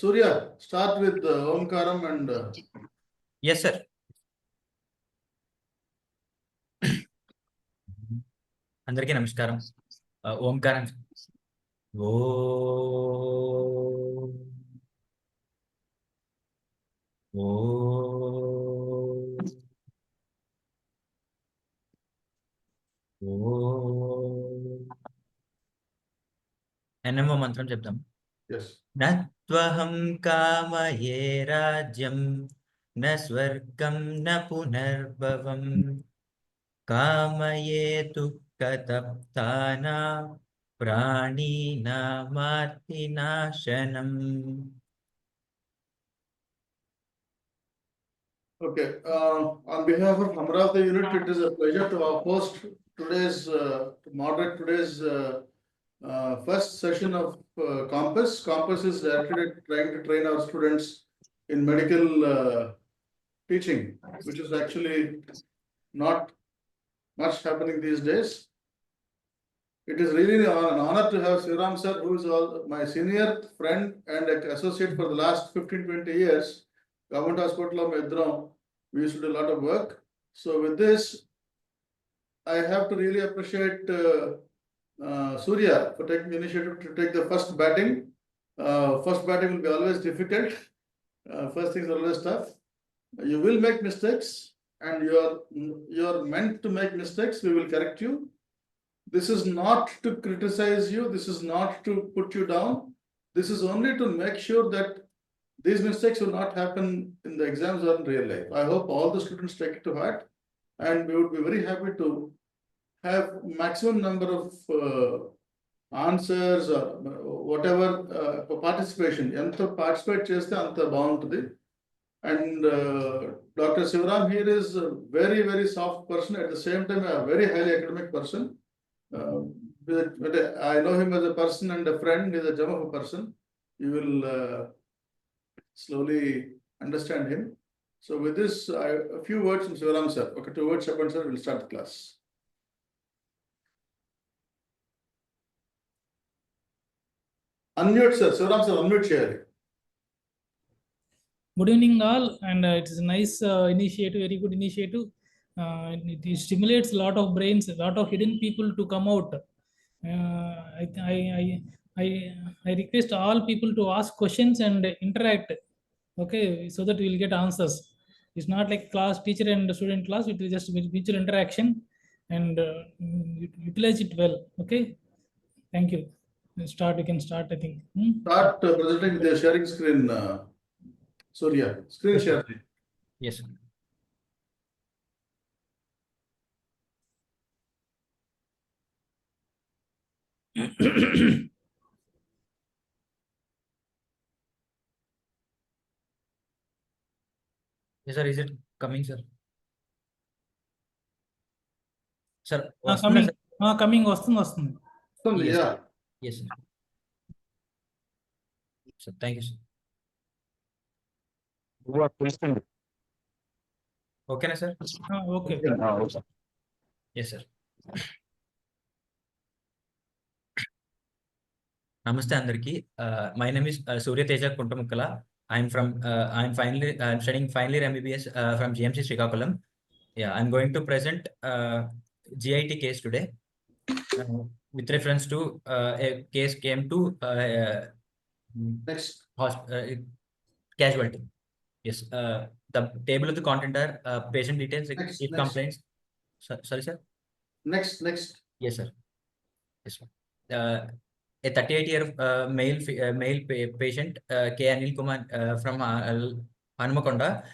Surya, start with Omkaram and. Yes, sir. అందరికీ నమస్కారం. ఓంకారం. ఓ ఓ NMO మంత్రం చెప్తాం. Yes. నత్వహం కామయే రాజ్యం న స్వర్గం న పునర్భవం కామయేతు కతప్తానాం ప్రాణినామార్తినాశనం. Okay. On behalf of Amravati unit, it is a pleasure to host today's, to moderate today's first session of Compass. Compass is directed at trying to train our students in medical teaching, which is actually not much happening these days. It is really an honor to have Sriram sir, who is my senior friend and associate for the last 15-20 years. Government Hospital of Medicos, we used to do a lot of work. So with this, I have to really appreciate Surya for taking the initiative to take the first batting. First batting will be always difficult. First things are always tough. You will make mistakes, and you're meant to make mistakes. We will correct you. This is not to criticize you. This is not to put you down. This is only to make sure that these mistakes will not happen in the exams or in real life. I hope all the students take it to heart, and we would be very happy to have maximum number of answers or whatever participation. Enta participate cheste anta baaguntadi. And Dr. Sivaram here is a very, very soft person, at the same time a very highly academic person. But I know him as a person and a friend. He's a gem of a person. You will slowly understand him. So with this, a few words from Sivaram sir. Okay, 2 words, Sharpen sir, we'll start the class. Unmute sir, Sivaram sir, unmute share. Good evening all, and it is a nice initiative, very good initiative. It stimulates a lot of brains, a lot of hidden people to come out. I request all people to ask questions and interact, okay, so that we will get answers. It's not like class, teacher and student class, it will just be mutual interaction, and utilize it well, okay. Thank you. We can start, I think. Start presenting with the sharing screen, Surya. Screen share. Yes, sir. Yes, sir. Is it coming, sir? Sir, Coming. Coming. Vastund. Yes, Yeah. sir. Yes, sir. So thank you, sir. Okay, na, sir? Okay. Yes, sir. Namaste andarki. My name is Surya Teja Kuntamukkala. I'm studying final year MBBS from GMC Srikakulam. Yeah, I'm going to present GIT case today with reference to a case came to Next. Casualty. Yes. The table of the content are patient details, if complaints. Sorry, sir. Next. Yes, sir. Yes, sir. A 38-year male patient, K. Anil Kumar from Hanmakonda,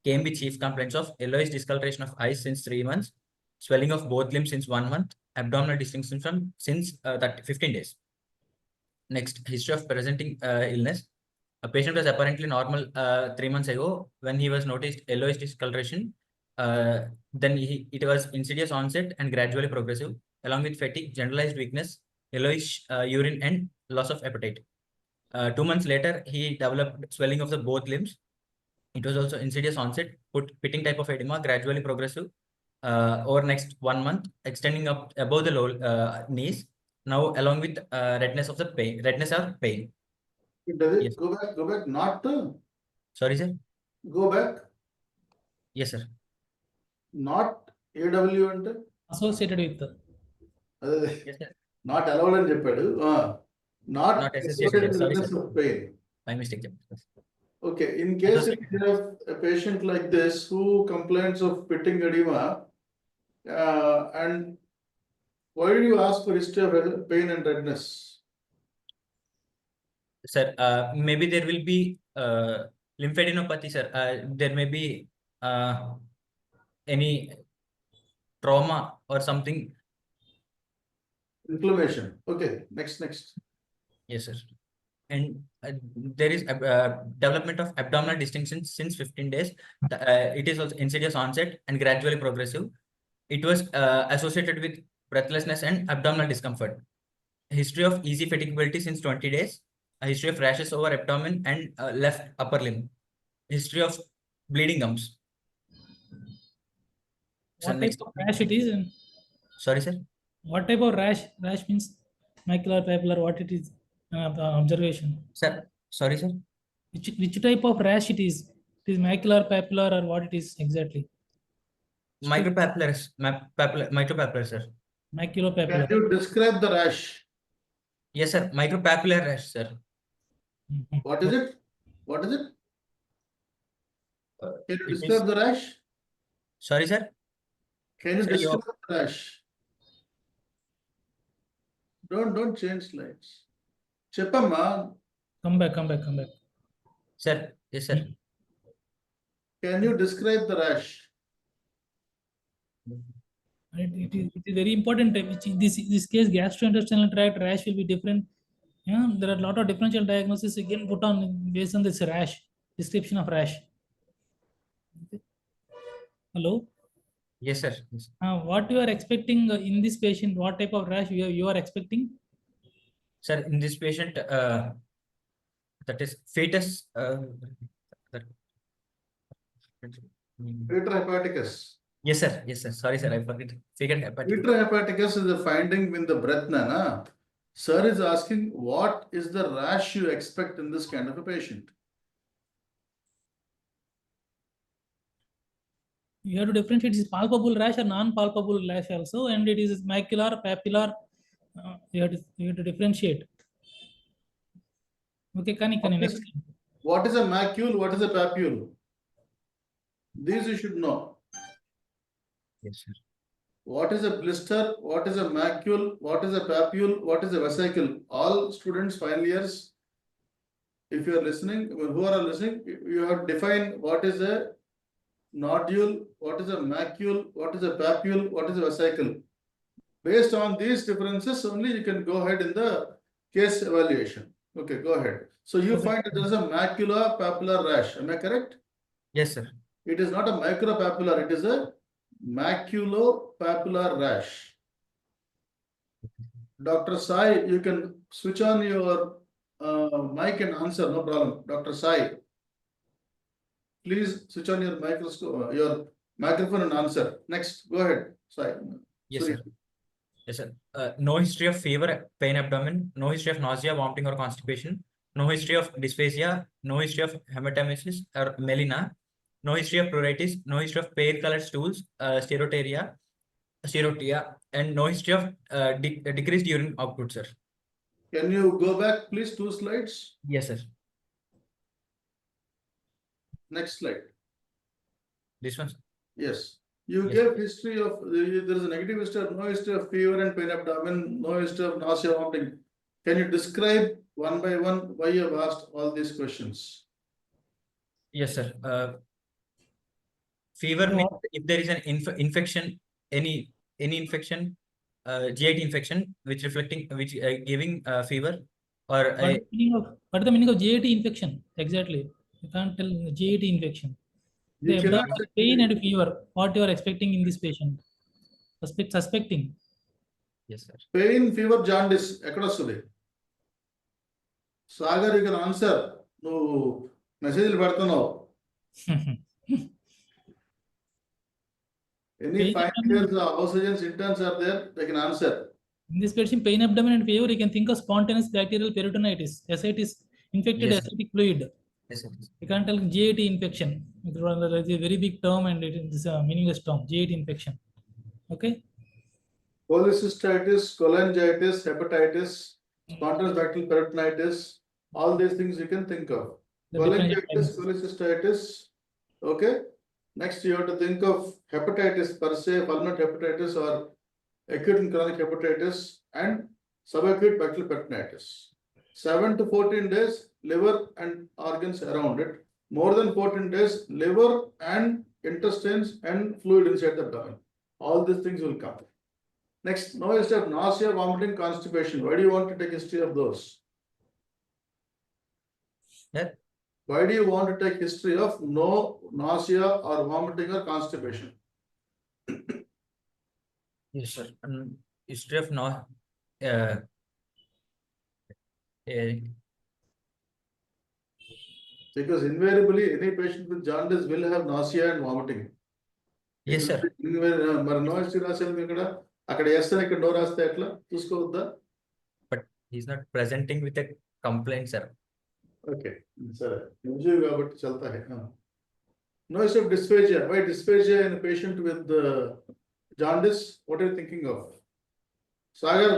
came with chief complaints of yellowish discoloration of eyes since 3 months, swelling of both limbs since 1 month, abdominal distinction since 15 days. Next, history of presenting illness. A patient was apparently normal 3 months ago when he was noticed yellowish discoloration. Then it was insidious onset and gradually progressive, along with fatigue, generalized weakness, yellowish urine, and loss of appetite. 2 months later, he developed swelling of the both limbs. It was also insidious onset, pitting type of edema, gradually progressive over next 1 month, extending up above the low knees, now along with redness of the pain, redness or pain. Does it Yes. go back, not Sorry, sir. go back, Yes, sir. not AW అంటే associated with అదే Yes, sir. Not allowed అని చెప్పాడు not Not associated with, sorry, redness sir. of pain. My mistake. Sir. Okay, in case if Associated. you have a patient like this who complains of pitting edema, and why do you ask for history of pain and redness? Sir, maybe there will be lymphadenopathy, sir. There may be any trauma or something. Inflammation. Okay, next. Yes, sir. And there is development of abdominal distension since 15 days. It is also insidious onset and gradually progressive. It was associated with breathlessness and abdominal discomfort. History of easy fatigability since 20 days. A history of rashes over abdomen and left upper limb. History of bleeding gums. Sir, what next. type of rash it is, and Sorry, sir. what type of rash? Rash means macular, papular, what it is, observation. Sir, sorry, sir. Which type of rash it is? It is macular, papular, or what it is exactly? Micropapular, micropapular, sir. Can Maculopapular. you describe the rash? Yes, sir. Micropapular rash, sir. Mhm. What is it? What is it? Can you It describe is- the rash? Sorry, sir. Can you Sir, describe the rash? Don't change slides. Cheppamma, Come back. Sir, yes, sir. can you describe the rash? It is very important. Which in this case, gastrointestinal tract rash will be different. Yeah, there are a lot of differential diagnosis again put on based on this rash description of rash. Hello. Yes, sir. Yes. What you are expecting in this patient? What type of rash you are expecting? Sir, in this patient, that is fetus. Fetal hepaticus. Yes, sir. Yes, sir. Sorry, sir. I forget. Fetal hepatic. Fetal hepaticus is a finding in the breath, na? Sir is asking, what is the rash you expect in this kind of a patient? You have to differentiate is palpable rash or non-palpable rash also, and it is macular, papular. You have to differentiate. Okay, Kani, next. What is a macule? What is a papule? These you should know. Yes, sir. What is a blister? What is a macule? What is a papule? What is a vesicle? All students, final years, if you are listening, who are listening, you have to define what is a nodule, what is a macule, what is a papule, what is a vesicle. Based on these differences, only you can go ahead in the case evaluation. Okay, go ahead. So you Okay. find that there is a maculopapular rash. Am I correct? Yes, sir. It is not a micropapular, it is a maculopapular rash. Dr. Sai, you can switch on your mic and answer, no problem. Dr. Sai, please switch on your microscope, your microphone and answer. Next, go ahead, Sai. Yes, Surya. sir. Yes, sir. No history of fever, pain abdomen, no history of nausea, vomiting, or constipation, no history of dysphagia, no history of hematemesis or melena, no history of pruritus, no history of pale colored stools, sterotia, and no history of decreased urine output, sir. Can you go back, please, 2 slides? Yes, sir. Next slide. This one, sir. Yes. You Yes. gave history of, there is a negative history of, no history of fever and pain abdomen, no history of nausea, vomiting. Can you describe one by one why you have asked all these questions? Yes, sir. Fever means if there is an infection, any infection, GIT infection, which giving fever or What is the meaning of GIT infection? Exactly. You can't tell GIT infection. The You cannot abdominal say- pain and fever. What you are expecting in this patient? Suspecting. yes, sir. Pain, fever, jaundice, ఎక్కడ వస్తుంది? Sagar, you can answer. నువ్వు మెసేజ్లు పెడుతున్నావు. Any Pain final years house agents, interns are there, they can answer. In this patient, pain, abdomen, and fever, you can think of spontaneous bacterial peritonitis, ascites, infected Yes, sir. acidic fluid. Yes, sir. You can't tell GIT infection. It's a very big term and it is a meaningless term. GIT infection. Okay. Cholecystitis, cholangitis, hepatitis, spontaneous bacterial peritonitis, all these things you can think of. The different Cholangitis, cholecystitis, okay. Next, you have to think of hepatitis per se, pulmonary hepatitis or acute and chronic hepatitis and subacute bacterial peritonitis. 7 to 14 days, liver and organs around it. More than 14 days, liver and intestines and fluid inside the abdomen. All these things will come. Next, no history of nausea, vomiting, constipation. Why do you want to take history of those? Yeah. Why do you want to take history of no nausea or vomiting or constipation? Yes, sir. History of no. Uh, Because invariably, any patient with jaundice will have nausea and vomiting. yes, sir. మరి know history రాసేది ఇక్కడ అక్కడ వేస్తే ఇక్కడ no రాస్తే ఎట్లా చూసుకోవద్దా? But he's not presenting with a complaint, sir. Okay సరే ఎంజీవ్ కాబట్టి చల్తా high. No history of dysphagia. Why dysphagia in a patient with jaundice? What are you thinking of? Sagar,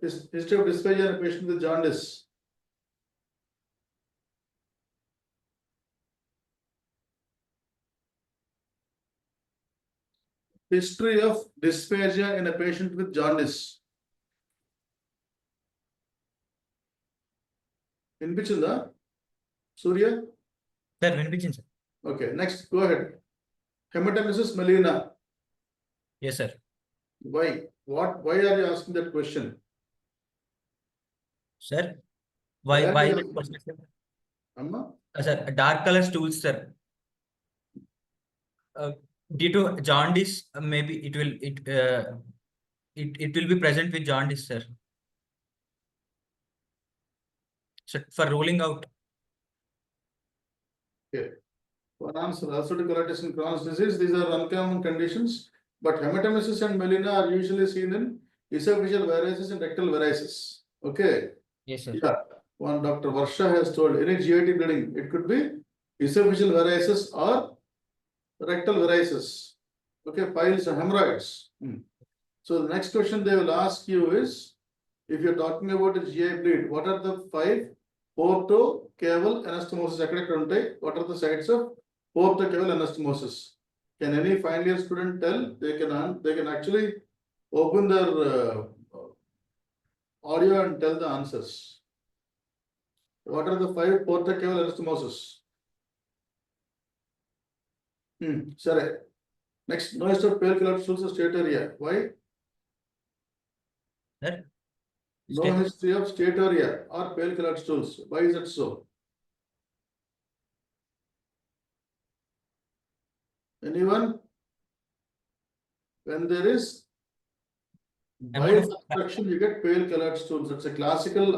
history of dysphagia in a patient with jaundice. History of dysphagia in a patient with jaundice. వినిపించిందా Surya? Sir, వినిపించింది, sir. Okay, next, go ahead. Hematemesis melena. Yes, sir. Why? Why are you asking that question? Sir, why Why are why you that asking? question, sir? Amma? Sir, dark color stools, sir. Due to jaundice, maybe it will be present with jaundice, sir. So for ruling out. Okay. One answer, ulcerative colitis and Crohn's disease, these are uncommon conditions, but hematemesis and melena are usually seen in esophageal varices and rectal varices. Okay. Yes, sir. Yeah, one Dr. Varsha has told any GIT bleeding, it could be esophageal varices or rectal varices. Okay, piles or hemorrhoids. So the next question they will ask you is, if you're talking about a GI bleed, what are the 5 portocaval anastomosis? What are the sites of portocaval anastomosis? Can any final year student tell? They can actually open their audio and tell the answers. What are the 5 portocaval anastomosis? Sorry. Next, no history of pale colored stools or steatorrhea. Why? Sir, No history of steatorrhea or pale colored stools. Why is it so? Anyone? When there is bile obstruction, you get pale colored stools. It's a classical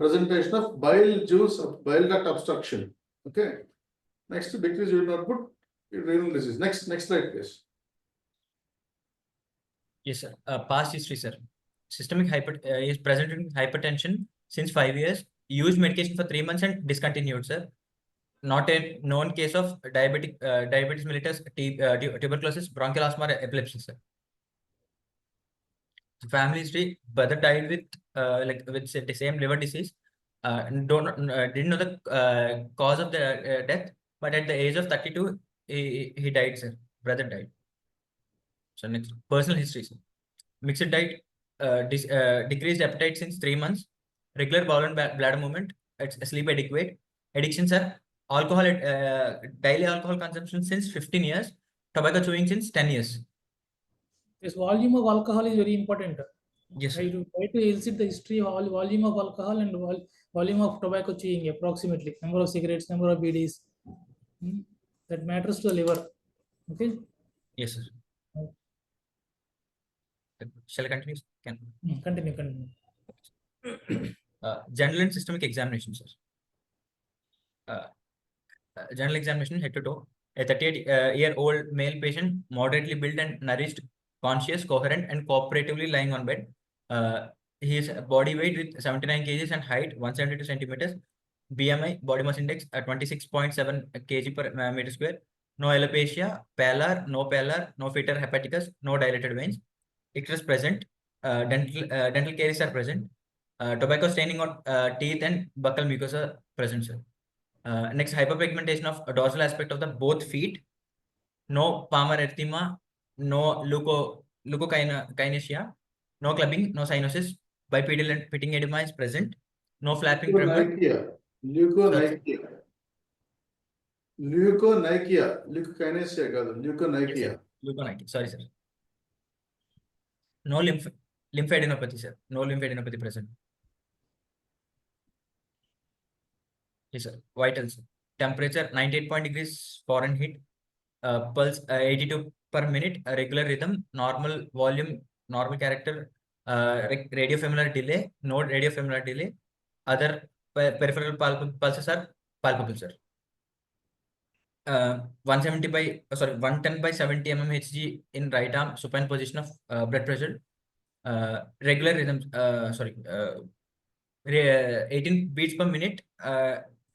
presentation of bile juice of bile duct obstruction. Okay. Next, decrease urine output, renal disease. Next slide, please. yes, sir. Past history, sir. Systemic is present in hypertension since 5 years. Used medication for 3 months and discontinued, sir. Not a known case of diabetes mellitus, tuberculosis, bronchial asthma, or epilepsy, sir. Family history: brother died with the same liver disease. Didn't know the cause of the death, but at the age of 32, he died, sir. Brother died. So next, personal history, sir. Mixed diet, decreased appetite since 3 months, regular bowel and bladder movement, sleep adequate. Addiction, sir. Alcohol, daily alcohol consumption since 15 years, tobacco chewing since 10 years. This volume of alcohol is very important. Yes, sir. I try to elicit the history of volume of alcohol and volume of tobacco chewing approximately, number of cigarettes, number of BDs. That matters to the liver. Okay. Yes, sir. Shall I continue? Continue. General and systemic examination, sir. General examination, head to toe, A 38-year-old male patient, moderately built and nourished, conscious, coherent, and cooperatively lying on bed. His body weight with 79 kgs and height 172 centimeters. BMI, body mass index, 26.7 kg per meter square. No alopecia, pallor, no fetal hepaticus, no dilated veins. Icterus present. Dental caries are present. Tobacco staining on teeth and buccal mucosa present, sir. Next, hyperpigmentation of dorsal aspect of the both feet. No palmar erythema, no leukokinesia, no clubbing, no cyanosis. Bipedal and pitting edema is present. No flapping tremor. Leukonychia. Leukokinesia కాదు, leukonychia. Leukonychia. Sorry, sir. No lymphadenopathy, sir. No lymphadenopathy present. Yes, sir. Vitals. Temperature 98 degrees Fahrenheit. Pulse 82 per minute. Regular rhythm. Normal volume. Normal character. Radiofemolar delay. No radiofemolar delay. Other peripheral pulses are palpable, sir. 110 by 70 mmHg in right arm, supine position of blood pressure. Regular rhythm, 18 beats per minute.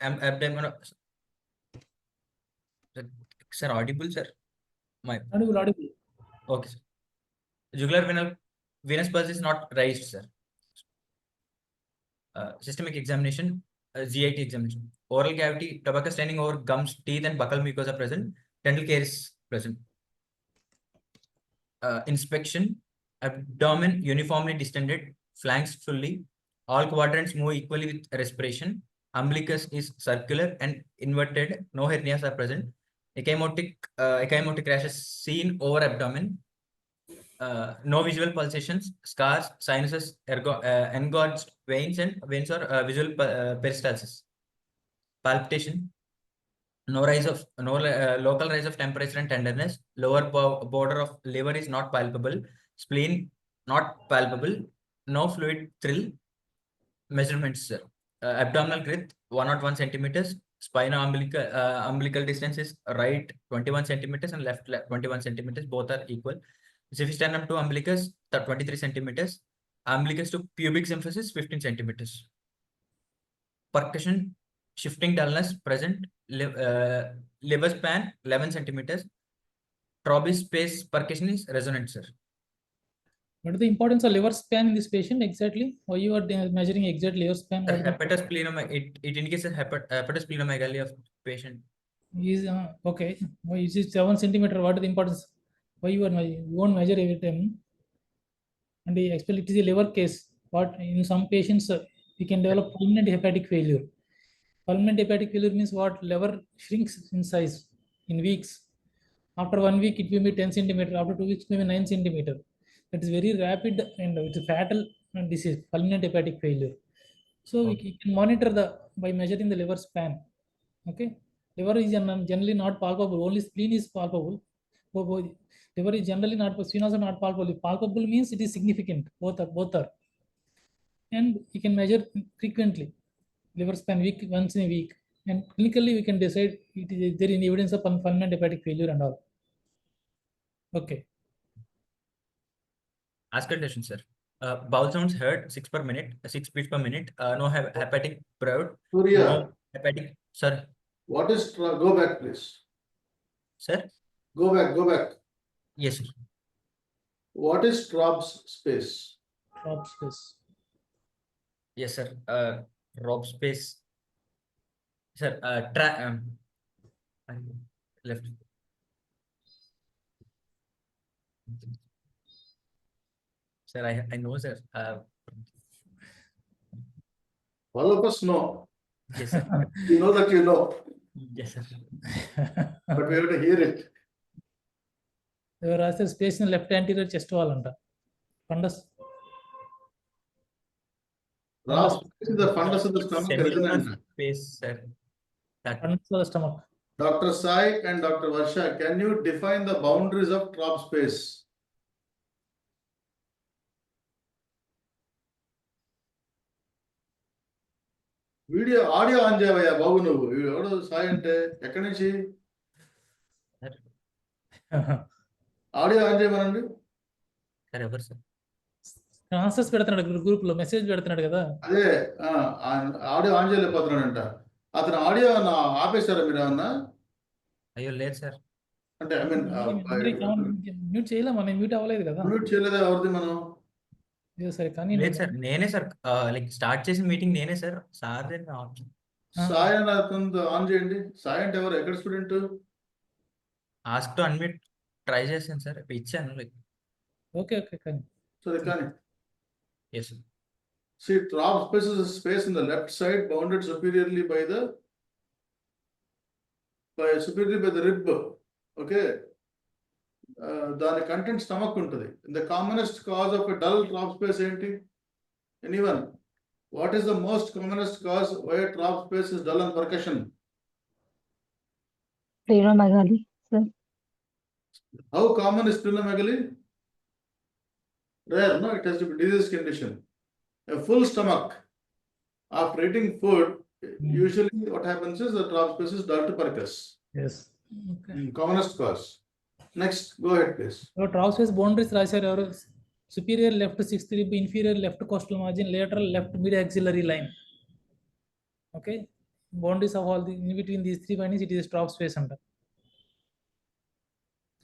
Abdomen, sir, audible, sir? Audible. Okay, sir. Jugular venous pulse is not raised, sir. Systemic examination, GIT examination. Oral cavity, tobacco staining over gums, teeth, and buccal mucosa present. Dental caries present. Inspection, abdomen uniformly distended, flanks fully. All quadrants move equally with respiration. Umbilicus is circular and inverted. No hernias are present. Ecchymotic rashes seen over abdomen. No visual pulsations, scars, sinuses, engorged veins or visual peristalsis. Palpitation. No local rise of temperature and tenderness. Lower border of liver is not palpable. Spleen not palpable. No fluid thrill. Measurements, sir. Abdominal girth 101 centimeters. Spinal umbilical distance is right 21 centimeters and left 21 centimeters. Both are equal. Xiphisternum to umbilicus 23 centimeters. Umbilicus to pubic symphysis 15 centimeters. Percussion, shifting dullness present. Liver span 11 centimeters. Trobis space percussion is resonant, sir. What is the importance of liver span in this patient exactly? Why you are measuring exact liver span? It indicates a hepatosplenomegaly of patient. Is okay. Why is it 7 centimeter? What is the importance? Why you won't measure every time? And actually, it is a liver case. What in some patients we can develop permanent hepatic failure. Permanent hepatic failure means what? Liver shrinks in size in weeks. After 1 week, it will be 10 centimeter. After 2 weeks, maybe 9 centimeter. That is very rapid and it's a fatal disease, permanent hepatic failure. So we can monitor by measuring the liver span. Okay, liver is generally not palpable. Only spleen is palpable. Liver is generally not. Spleen not palpable. Palpable means it is significant. Both are, and you can measure frequently. Liver span once in a week, and clinically we can decide is there any evidence of permanent hepatic failure and all. Okay. Auscultation, sir. Bowel sounds heard 6 beats per minute. No hepatic proud. Surya, No hepatic, sir. what is go back, please? Sir? Go back. Yes, sir. What is Traub's space? Traub's space. Yes, sir. Rob space. Sir, left. Sir, I know, sir. All of us know. Yes, sir. You know that you know. Yes, sir. But we have to hear it. There was a space in left anterior chest wall under fundus. Rob is the fundus of the stomach. Semilunar space, sir. Fundus of the stomach. Dr. Sai and Dr. Varsha, can you define the boundaries of Traub space? Audio on చేయవయ్యా బాబు, నువ్వు ఎవడు సాయి అంటే ఎక్కడి నుంచి? Audio on చేయమనండి. Sir ఎవరు sir? Answers పెడుతున్నాడు గ్రూప్ లో, మెసేజ్ పెడుతున్నాడు కదా. అదే ఆడియో ఆన్ చేయలేకపోతున్నాడంట. అతను ఆడియో ఆపేశారా మీరు ఏమన్నా? అయ్యో లేదు సార్. అంటే ఐ మీన్ మ్యూట్ చేయలేమా? నేను మ్యూట్ అవ్వలేదు కదా. మ్యూట్ చేయలేదా ఎవరిది మనం? సరే కానీ లేదు సార్, నేనే సార్ లైక్ స్టార్ట్ చేసిన మీటింగ్ నేనే సార్. సార్ సాయి అని అతను ఆన్ చేయండి. సాయి అంటే ఎవరు? ఎక్కడ student? Ask to unmute try చేశాను సార్, ఇచ్చాను లైక్. ఓకే ఓకే కానీ సరే కానీ yes sir. see top space is a space in the left side bounded superiorly by the rib. Okay. దాని కంటెంట్ స్టమక్ ఉంటుంది. The commonest cause of a dull drop space ఏంటి? Anyone? What is the most commonest cause why a drop space is dull on percussion? Splenomegaly, sir. How common is splenomegaly? Rare, no? It has to be disease condition. A full stomach after eating food, usually what happens is the drop space is dull to percuss. yes. Okay. Commonest cause. Next, go ahead, please. Drop space boundaries రాశారు ఎవరు? Superior left 6th rib, inferior left costal margin, lateral left mid axillary line. Okay, boundaries of all the in between these 3 points it is drop space అంట.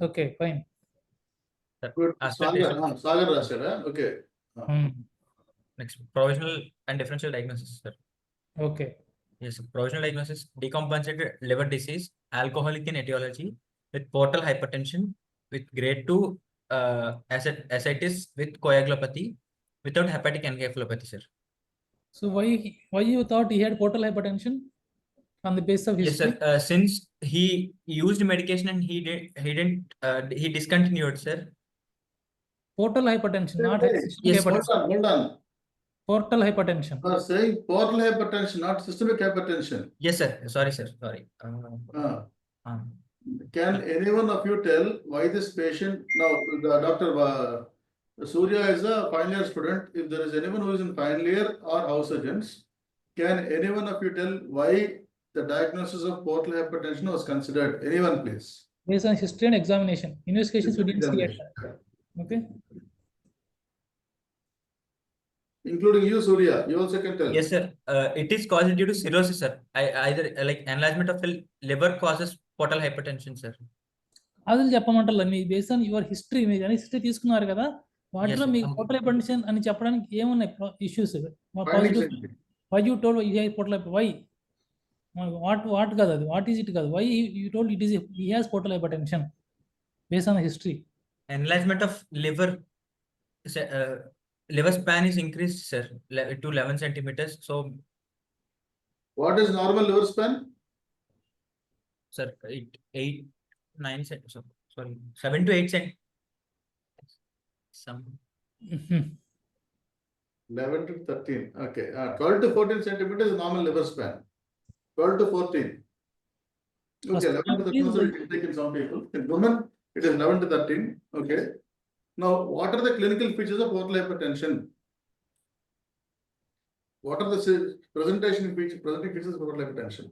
Okay fine. Good. Sagar రాశారా? Okay. Next provisional and differential diagnosis sir. Okay. Yes, provisional diagnosis: decompensated liver disease, alcoholic in etiology, with portal hypertension, with grade 2 ascites with coagulopathy, without hepatic encephalopathy, sir. So why you thought he had portal hypertension on the basis of history? Yes, sir. Since he used medication and he discontinued, sir. Portal hypertension, not systemic Yes, hypertension. Hold on. Portal hypertension. You are saying portal hypertension, not systemic hypertension. Yes, sir. Sorry, sir. Sorry. Can anyone of you tell why this patient, now the Dr. Surya is a final year student. If there is anyone who is in final year or house surgeons, can anyone of you tell why the diagnosis of portal hypertension was considered? Anyone, please. Based on history and examination. Investigations we didn't see it. Okay. Including you, Surya, you also can tell. Yes, sir. It is caused due to cirrhosis, sir. Either like enlargement of the liver causes portal hypertension, sir. అది చెప్పమంటారు me based on your history. మీరు అని history తీసుకున్నారు కదా, వాటిలో మీకు portal hypertension అని చెప్పడానికి ఏమున్నాయి issues? Why you told you have portal why what కాదు అది, వాట్ ఈజ్ ఇట్ కాదు, why you told it is he has portal hypertension based on history? Enlargement of liver liver span is increased, sir, to 11 centimeters. So what is normal liver span? Sir, 9 so sorry 7 to 8 cent. Some 11 to 13. Okay. 12 to 14 centimeters is normal liver span. 12 to 14. Okay, 11 to 13 also it can take in some people. In women, it is 11 to 13. Okay. Now, what are the clinical features of portal hypertension? What are the presenting features of portal hypertension?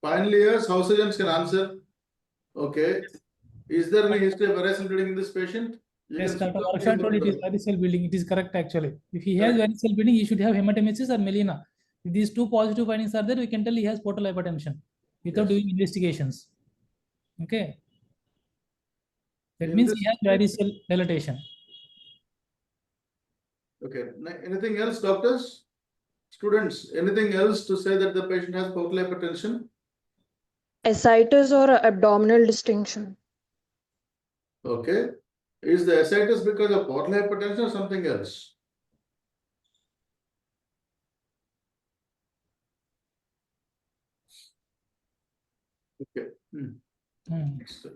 Final years, house surgeons can answer. Okay. Is there any history of variceal bleeding in this patient? Yes, Dr. Varsha told it is variceal bleeding. It is correct actually. If he has variceal bleeding, he should have hematemesis or melena. If these two positive findings are there, we can tell he has portal hypertension without doing investigations. Okay. That means he has variceal dilatation. Okay. Anything else, doctors? Students, anything else to say that the patient has portal hypertension? Ascites or abdominal distension. Okay. Is the ascites because of portal hypertension or something else? Okay. Next.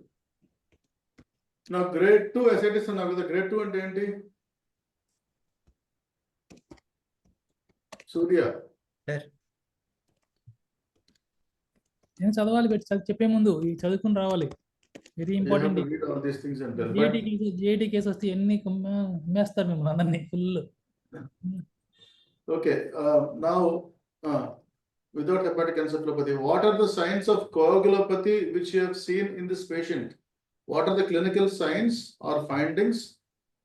Now, grade 2 ascites and the grade 2 and ఏంటి? Surya. Sir. నేను చదవాలి చెప్పే ముందు ఈ చదువుకుని రావాలి. Very important. GIT case వస్తే ఎన్ని కుమ్మేస్తారు మిమ్మల్ని అందరినీ full. Okay. Now, without hepatic encephalopathy. What are the signs of coagulopathy which you have seen in this patient? What are the clinical signs or findings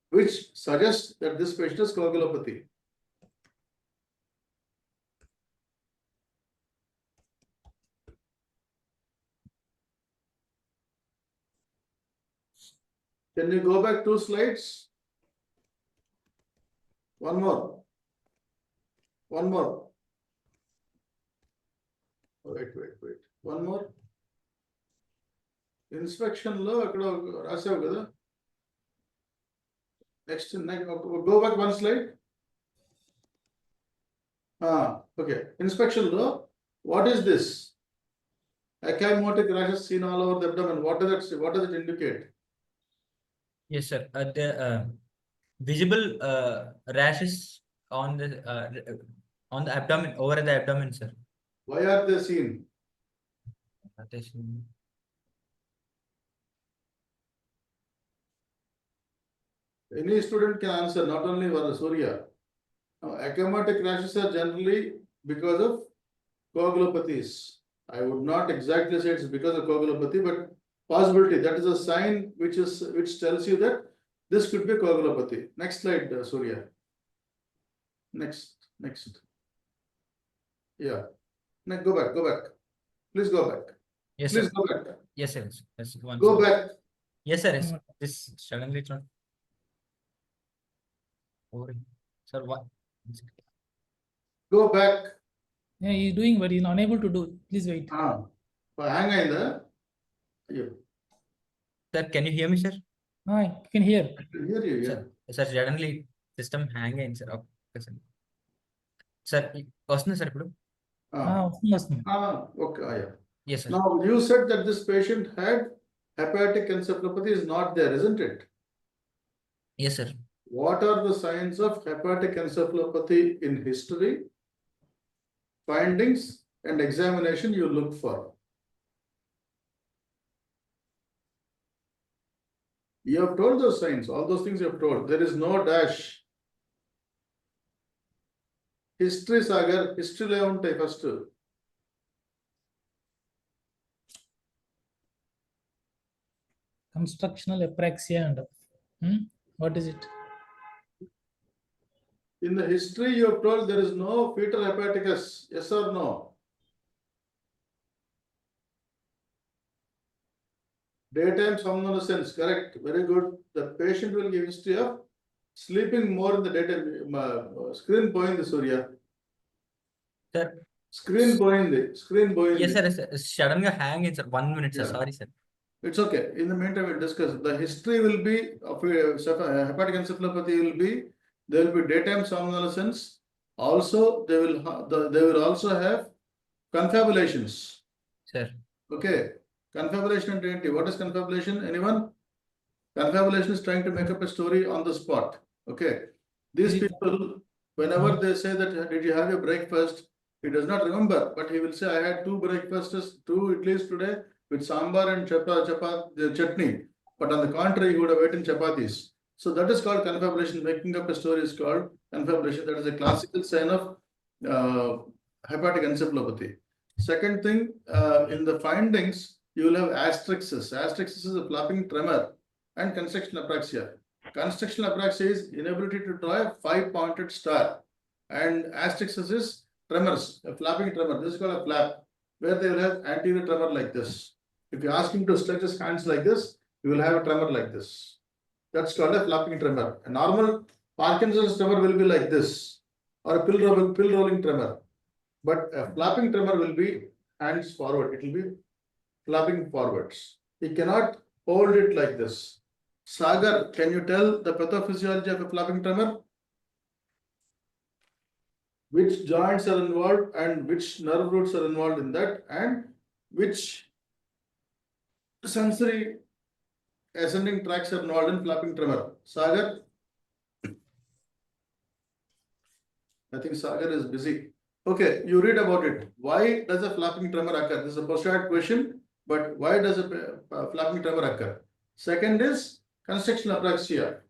which suggest that this patient has coagulopathy? Can you go back 2 slides? One more. One more. Wait. One more. Inspection లో అక్కడ రాసావు కదా. Next, go back 1 slide. Okay. Inspection లో, what is this? Ecchymotic rashes seen all over the abdomen. What does it indicate? Yes, sir. The visible rashes on the abdomen, over the abdomen, sir. Why are they seen? That is, Any student can answer, not only for Surya. Now, ecchymotic rashes are generally because of coagulopathies. I would not exactly say it's because of coagulopathy, but possibility. That is a sign which tells you that this could be coagulopathy. Next slide, Surya. Next. Yeah. Now go back. Please go back. yes, Please sir. go back. Yes, sir. Yes, one Go second. back. Yes, sir. Yes. This suddenly it's not. Over. Sir, what? Go back. Yeah, he's doing, but he's unable to do. Please wait. Hang in there. Sir, can you hear me, sir? I can hear. I can hear you. Yeah. Sir, suddenly system hang in, sir. Okay, sir. Sir, వస్తుంది sir ఇప్పుడు? వస్తుంది. Okay. Yeah. Yes, sir. Now you said that this patient had hepatic encephalopathy is not there, isn't it? Yes, sir. What are the signs of hepatic encephalopathy in history, findings, and examination you look for? You have told those signs, all those things you have told. There is no dash. History, Sagar, history le untai first. Constructional apraxia and what is it? In the history you have told there is no fetal hepaticus, yes or no? Daytime somnolence, correct, very good. The patient will give history of sleeping more in the daytime. Screen పోయింది Surya. Sir. Screen పోయింది. Yes, sir. Sudden గా hang in, sir. 1 minute, sir. Yeah. Sorry, sir. It's okay. In the meantime, we'll discuss. The history will be of hepatic encephalopathy will be, there will be daytime somnolence. Also, they will also have confabulations. Sir. Okay. Confabulation and identity. What is confabulation? Anyone? Confabulation is trying to make up a story on the spot. Okay. These people, whenever they say that, did you have a breakfast? He does not remember, but he will say, I had 2 breakfasts, 2 idlis today with sambar and chutney. But on the contrary, he would have eaten chapatis. So that is called confabulation. Making up a story is called confabulation. That is a classical sign of hepatic encephalopathy. Second thing, in the findings, you will have asterixis. Asterixis is a flapping tremor and constructional apraxia. Constructional apraxia is inability to draw a 5-pointed star. And asterixis is tremors, a flapping tremor. This is called a flap, where they will have anterior tremor like this. If you ask him to stretch his hands like this, you will have a tremor like this. That's called a flapping tremor. A normal Parkinson's tremor will be like this, or a pill rolling tremor. But a flapping tremor will be hands forward. It will be flapping forwards. He cannot hold it like this. Sagar, can you tell the pathophysiology of a flapping tremor? Which joints are involved and which nerve roots are involved in that, and which sensory ascending tracts are involved in flapping tremor? Sagar? I think Sagar is busy. Okay, you read about it. Why does a flapping tremor occur? This is a postgraduate question, but why does a flapping tremor occur? Second is constructional apraxia.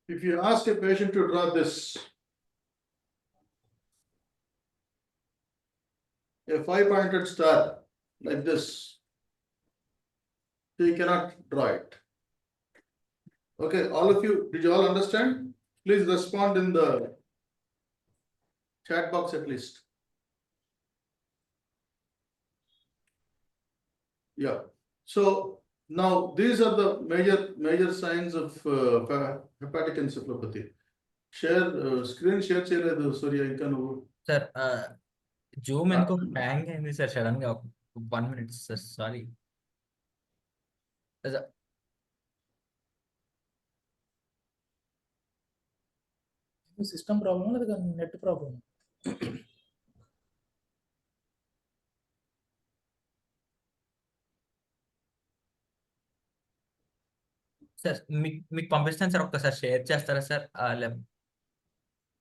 If you ask a patient to draw this, a 5-pointed star like this. So you cannot draw it. Okay, all of you, did you all understand? Please respond in the chat box at least. Yeah, so now these are the major signs of hepatic encephalopathy. Share screen share cheyaledu Surya inka nuvu. Sir, Zoom ఎందుకో hang అయింది sir sudden గా 1 minute sir sorry. System problem లేదా net problem? Sir మీకు పంపిస్తాను sir, ఒక్కసారి share చేస్తారా sir?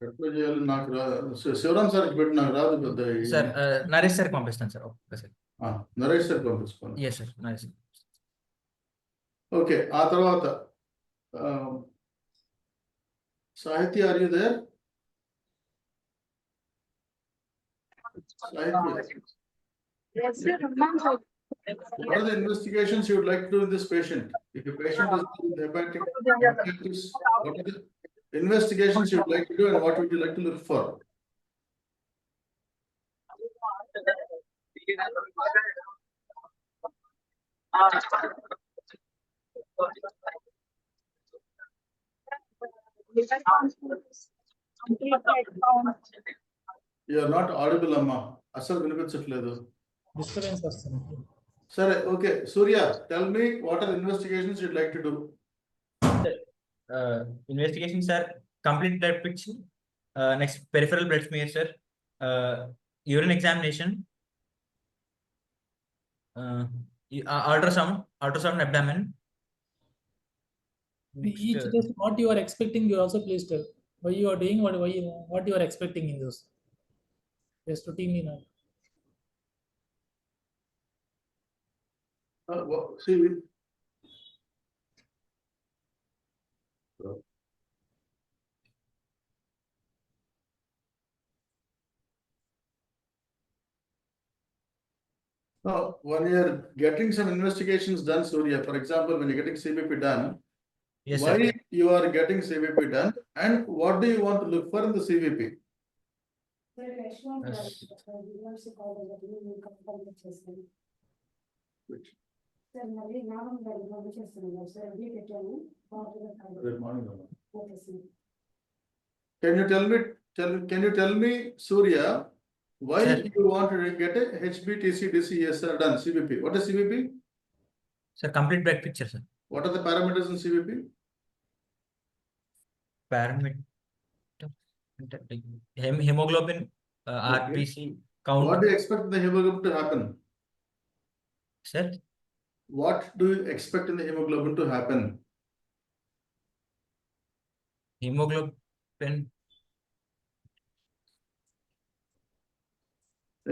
ఎట్లా చేయాలి నాకు శివరామ్ సార్కి పెట్టి నాకు రాదు పెద్ద. సార్ నరేష్ సార్ పంపిస్తాను సార్ ఒక్కసారి. నరేష్ సార్ పంపించుకోండి. Yes sir, Naresh. ఓకే, ఆ తర్వాత Sahitya, are you there? Yes, sir. What are the investigations you would like to do in this patient? If a patient is with hepatitis, what are the investigations you would like to do and what would you like to look for? You are not audible, Amma. Asal vinipinచట్లేదు. Disturbance వస్తుంది. Sir, okay, Surya, tell me what are the investigations you'd like to do? Investigation, sir. Complete blood picture. Next, peripheral blood smear, sir. Urine examination. Ultrasound abdomen. Each test, what you are expecting, you also please tell. Why you are doing, what you are expecting in those. Just to team in. See, when you are getting some investigations done, Surya, for example, when you're getting CBP done, Yes, why sir. you are getting CBP done and what do you want to look for in the CBP? Which? Good morning, Amma. Can you tell me, Surya, why Sir. you want to get a HBTC DCSR done, CBP? What is CBP? Sir, complete blood picture, sir. What are the parameters in CBP? Parameter. Hemoglobin, Okay. RBC count. What do you expect the hemoglobin to happen? Sir, What do you expect in the hemoglobin to happen? hemoglobin.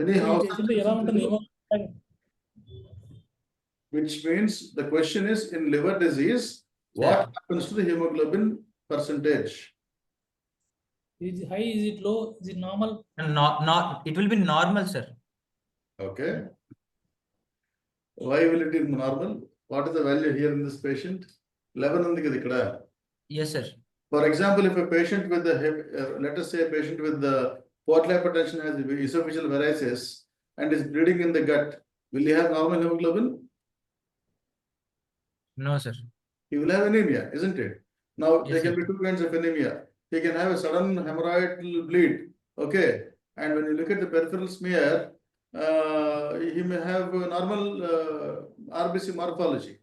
Anyhow, ఎలా ఉంటుంది? which means the question is in liver disease, what happens to the hemoglobin percentage? Is it high? Is it low? Is it normal? Not, it will be normal, sir. Okay. Why will it be normal? What is the value here in this patient? 11 ఉంది కదా ఇక్కడ. Yes, sir. For example, if a patient with the let us say a patient with the portal hypertension has esophageal varices and is bleeding in the gut, will he have normal hemoglobin? No, sir. He will have anemia, isn't it? Now, Yes, there can sir. be two kinds of anemia. He can have a sudden hemorrhoidal bleed, okay? And when you look at the peripheral smear, he may have a normal RBC morphology.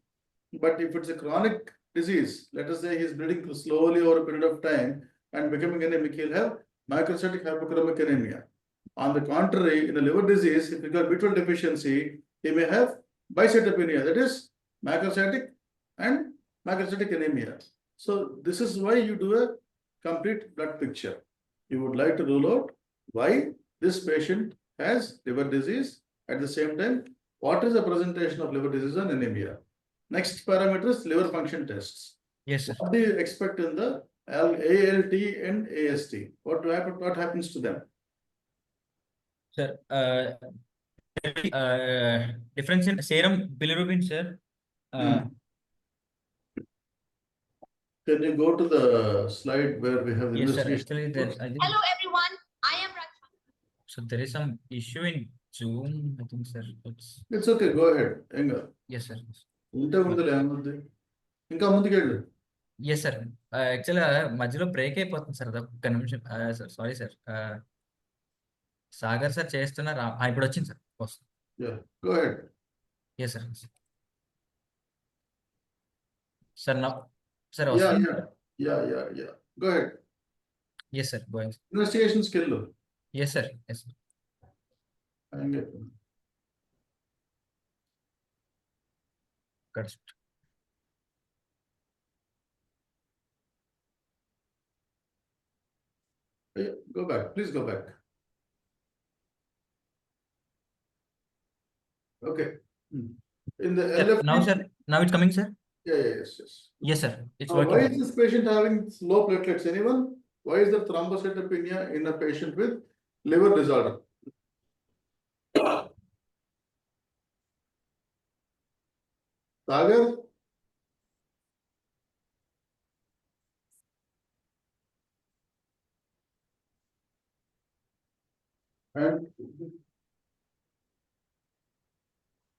But if it's a chronic disease, let us say he's bleeding slowly over a period of time and becoming anemic, he'll have microcytic hypochromic anemia. On the contrary, in a liver disease, if you got B12 deficiency, he may have bicytopenia, that is macrocytic and macrocytic anemia. So this is why you do a complete blood picture. You would like to rule out why this patient has liver disease. At the same time, what is the presentation of liver disease and anemia? Next parameter is liver function tests. Yes, sir. What do you expect in the ALT and AST? What happens to them? Sir, difference in serum bilirubin, sir. Can you go to the slide where we have the Yes, sir. investigation? Actually, there's I think Hello everyone, I am Rajma. so there is some issue in Zoom. I think, sir. It's okay, go ahead. Yes, sir. ఉంటే ఉందిలే ఏముంది ఇంకా ముందుకెళ్ళు Yes, sir. Actually, మధ్యలో break అయిపోతుంది sir. ఒక్క నిమిషం. Sorry sir. Sagar sir చేస్తున్నారు. ఇప్పుడు వచ్చింది సార్. వస్తుంది. Yeah, go ahead. Yes, sir. Sir, now, sir, Yeah, వస్తుంది. yeah. Go ahead. Yes, sir. Go ahead. Investigation skill. Yes, sir. Yes, sir. Correct. Go back, please go back. Okay. In the Sir, LFT. now, sir. Now it's coming, sir. Yeah, yes. Yes, sir. It's Why working. is this patient having low platelets? Anyone? Why is there thrombocytopenia in a patient with liver disorder? Sagar? And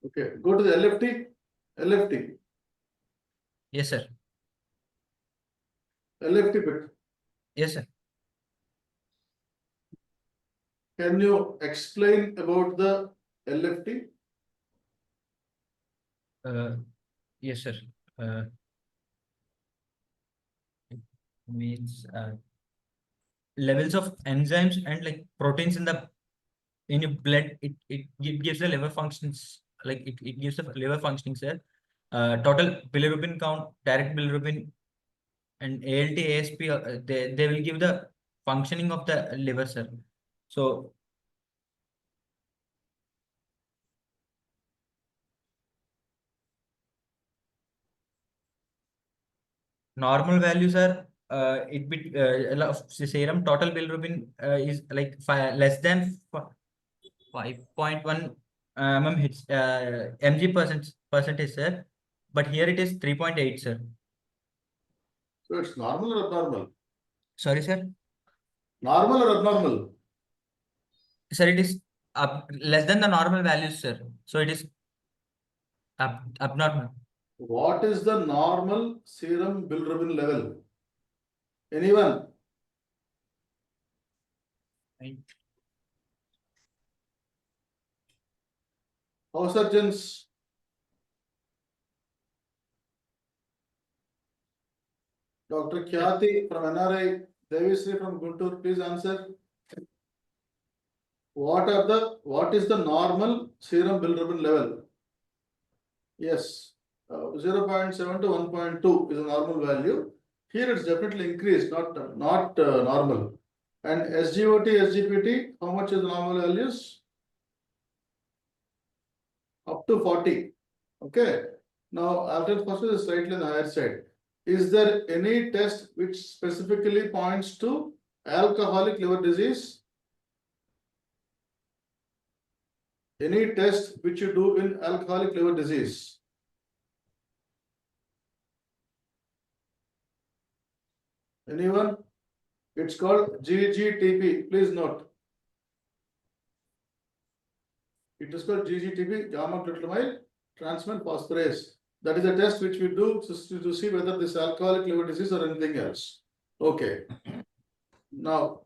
okay, go to the LFT. LFT. Yes, sir. LFT bit. Yes, sir. Can you explain about the LFT? Yes, sir. It means levels of enzymes and like proteins in your blood. It gives the liver functions, like it gives the liver functioning, sir. Total bilirubin count, direct bilirubin, and ALT, ASP. They will give the functioning of the liver, sir. So normal values are serum total bilirubin is like less than 5.1 mg percentage, sir. But here it is 3.8, sir. So it's normal or abnormal? Sorry, sir. Normal or abnormal? Sir, it is less than the normal values, sir. So it is abnormal. What is the normal serum bilirubin level? Anyone? House surgeons? Dr. Khyati from NRI, Devisri from Guntur, please answer. What is the normal serum bilirubin level? Yes, 0.7 to 1.2 is a normal value. Here it's definitely increased, not normal. And SGOT, SGPT, how much is the normal values? Up to 40. Okay. Now, alternate phosphorus is slightly on the higher side. Is there any test which specifically points to alcoholic liver disease? Any test which you do in alcoholic liver disease? Anyone? It's called GGTP. Please note. It is called GGTP, gamma glutamyl transfer phosphorase. That is a test which we do to see whether this alcoholic liver disease or anything else. Okay. Now,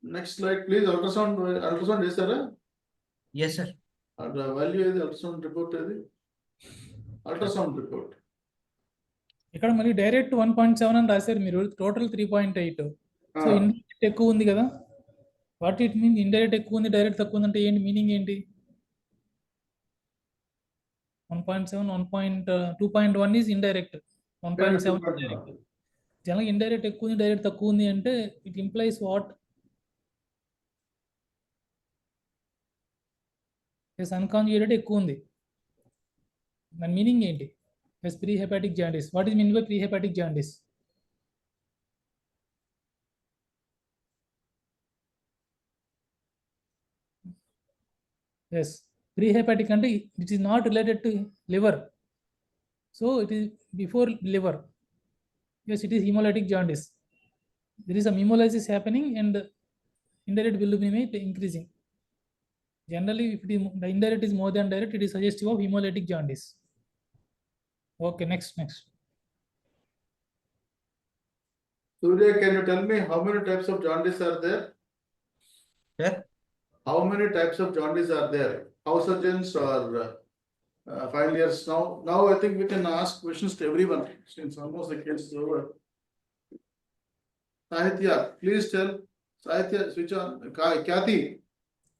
next slide, please. Ultrasound is there? Yes, sir. And the value is the ultrasound report. Ultrasound report. ఇక్కడ మళ్ళీ direct 1.7 అని రాశారు మీరు, total 3.8. So indirect ఎక్కువ ఉంది కదా, what it mean? Indirect ఎక్కువ ఉంది, డైరెక్ట్ తక్కువ ఉంది అంటే ఏంటి మీనింగ్ ఏంటి? 1.7, 2.1 ఈజ్ ఇండైరెక్ట్, 1.7 ఇండైరెక్ట్. జనరల్గా ఇండైరెక్ట్ ఎక్కువ ఉంది, డైరెక్ట్ తక్కువ ఉంది అంటే it implies what? Yes, unconjugated ఎక్కువ ఉంది. దాని మీనింగ్ ఏంటి? Yes, pre hepatic jaundice. What is mean by pre hepatic jaundice? Yes. Pre-hepatic and it is not related to liver. So it is before liver. Yes, it is hemolytic jaundice. There is some hemolysis happening and indirect bilirubin increasing. Generally, if the indirect is more than direct, it is suggestive of hemolytic jaundice. Okay, next. Surya, can you tell me how many types of jaundice are there? Sir, How many types of jaundice are there? House surgeons or final years now? Now I think we can ask questions to everyone since almost the case is over. Sahitya, please tell. Sahitya, switch on. Kathy,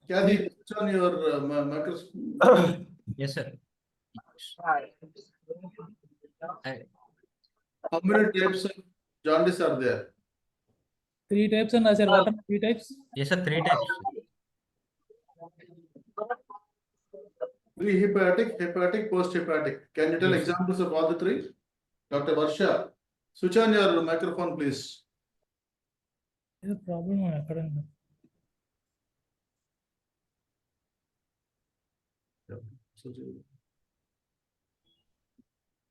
switch on your microphone. yes, sir. How many types of jaundice are there? 3 types and sir, what are 3 types? Yes, sir. 3 types. Pre-hepatic, hepatic, post-hepatic. Can you tell Yes, sir. examples of all the 3? Dr. Varsha, switch on your microphone, please. There is a problem on academic.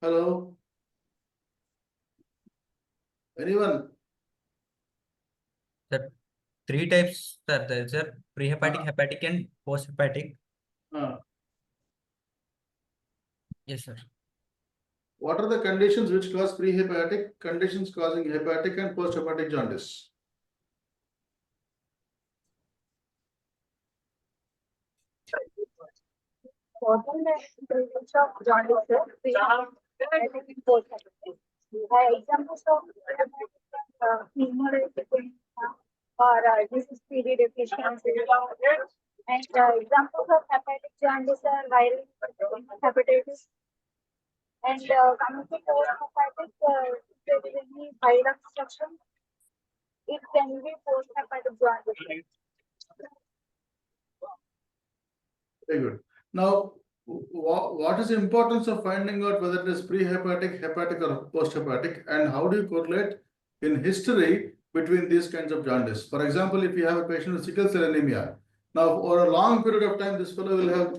Hello? Anyone? Sir, 3 types, sir. There is a pre-hepatic, hepatic, and post-hepatic. Yes, sir. What are the conditions which cause pre-hepatic, conditions causing hepatic and post-hepatic jaundice? What are the prevalence of jaundice? Examples of hemolytic or disease PD deficiency. And examples of hepatic jaundice are viral hepatitis. And coming to post-hepatic, if there is any bile obstruction, it can be post-hepatic jaundice. Very good. Now, what is the importance of finding out whether it is pre-hepatic, hepatic, or post-hepatic, and how do you correlate in history between these kinds of jaundice? For example, if you have a patient with sickle cell anemia, now over a long period of time, this fellow will have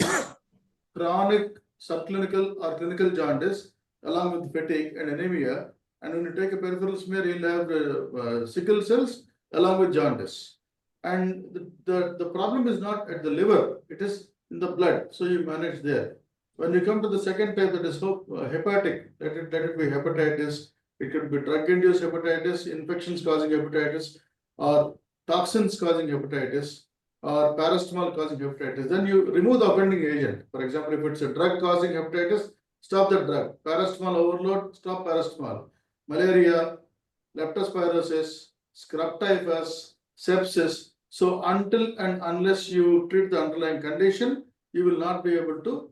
chronic subclinical or clinical jaundice along with fatigue and anemia, and when you take a peripheral smear, you'll have sickle cells along with jaundice. And the problem is not at the liver, it is in the blood, so you manage there. When you come to the second type, that is hepatic, let it be hepatitis, it could be drug-induced hepatitis, infections causing hepatitis, or toxins causing hepatitis, or paracetamol causing hepatitis. Then you remove the offending agent. For example, if it's a drug causing hepatitis, stop the drug. Paracetamol overload, stop paracetamol. Malaria, leptospirosis, scrub typhus, sepsis. So until and unless you treat the underlying condition, you will not be able to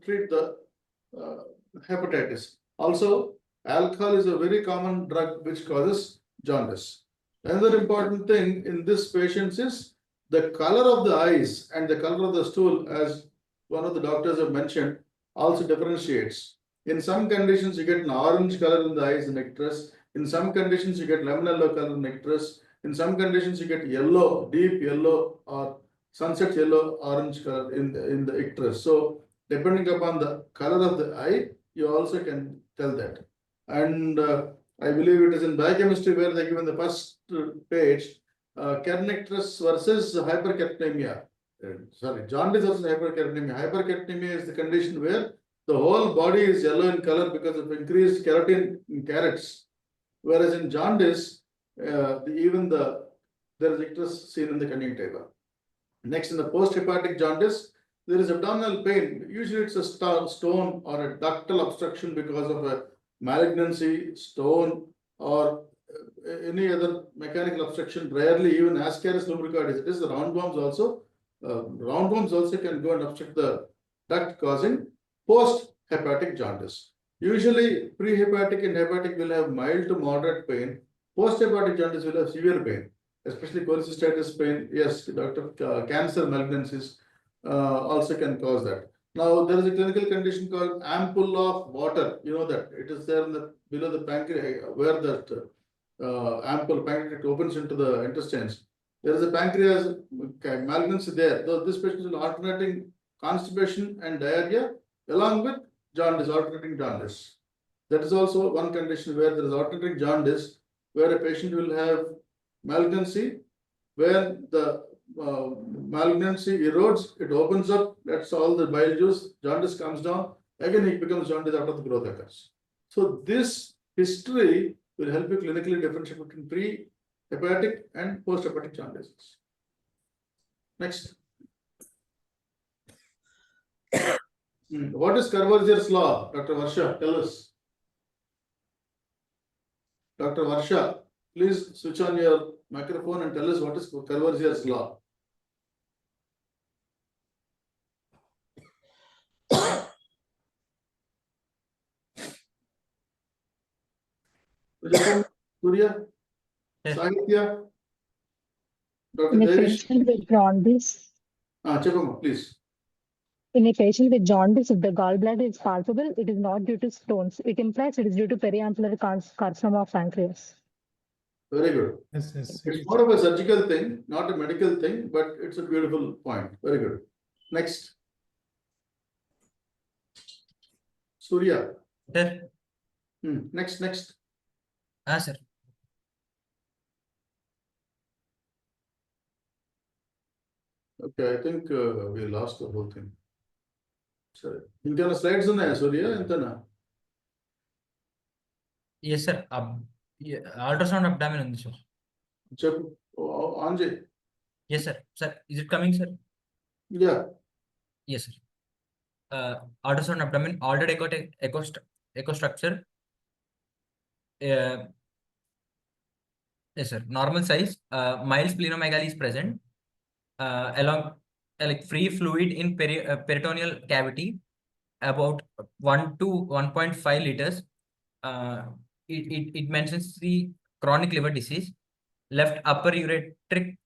treat the hepatitis. Also, alcohol is a very common drug which causes jaundice. Another important thing in this patients is the color of the eyes and the color of the stool, as one of the doctors have mentioned, also differentiates. In some conditions, you get an orange color in the eyes in icterus. In some conditions, you get lemon yellow color in icterus. In some conditions, you get yellow, deep yellow or sunset yellow, orange color in the icterus. So, depending upon the color of the eye, you also can tell that. And I believe it is in biochemistry where they give in the first page, kernicterus versus hyperkeratonemia. Jaundice versus hyperkeratonemia. Hyperkeratonemia is the condition where the whole body is yellow in color because of increased keratin in carrots. Whereas in jaundice, there is icterus seen in the conjunctiva. Next, in the post-hepatic jaundice, there is abdominal pain. Usually it's a stone or a ductal obstruction because of a malignancy, stone, or any other mechanical obstruction. Rarely even ascaris lumbricoides. It is the roundworms also. Roundworms also can go and obstruct the duct, causing post-hepatic jaundice. Usually, pre-hepatic and hepatic will have mild to moderate pain. Post-hepatic jaundice will have severe pain, especially cholecystitis pain. Yes, cancer malignancies also can cause that. Now, there is a clinical condition called ampulla of water. You know that it is there in below the pancreas, where that pancreatic opens into the intestines. there is a pancreas malignancy there. Though this patient is alternating constipation and diarrhea along with jaundice, alternating jaundice. That is also one condition where there is alternating jaundice, where a patient will have malignancy, where the malignancy erodes, it opens up, that's all the bile juice, jaundice comes down, again it becomes jaundice after the growth occurs. So this history will help you clinically differentiate between pre-hepatic and post-hepatic jaundices. Next. What is Carvajier's law? Dr. Varsha, tell us. Dr. Varsha, please switch on your microphone and tell us what is Carvajier's law. Surya, Yes. Sahitya, Dr. In a Devish, patient with jaundice, Chepamma, please. in a patient with jaundice, if the gallbladder is palpable, it is not due to stones. It implies it is due to periampullary carcinoma of pancreas. Very good. Yes, yes. It's more of a surgical thing, not a medical thing, but it's a beautiful point. Very good. Next. Surya. Sir. Next. Sir. Okay, I think we lost the whole thing. Sorry. Intana slides unnaya Surya? Intana? Yes, sir. Ultrasound abdomen undi, sir. Cheppu. Anjay. Yes, sir. Sir, is it coming, sir? Yeah. Yes, sir. Ultrasound abdomen, altered echo structure. Yes, sir. Normal size. Mild splenomegaly is present. Along like free fluid in peritoneal cavity, about 1 to 1.5 liters. It mentions the chronic liver disease. Left upper ureteric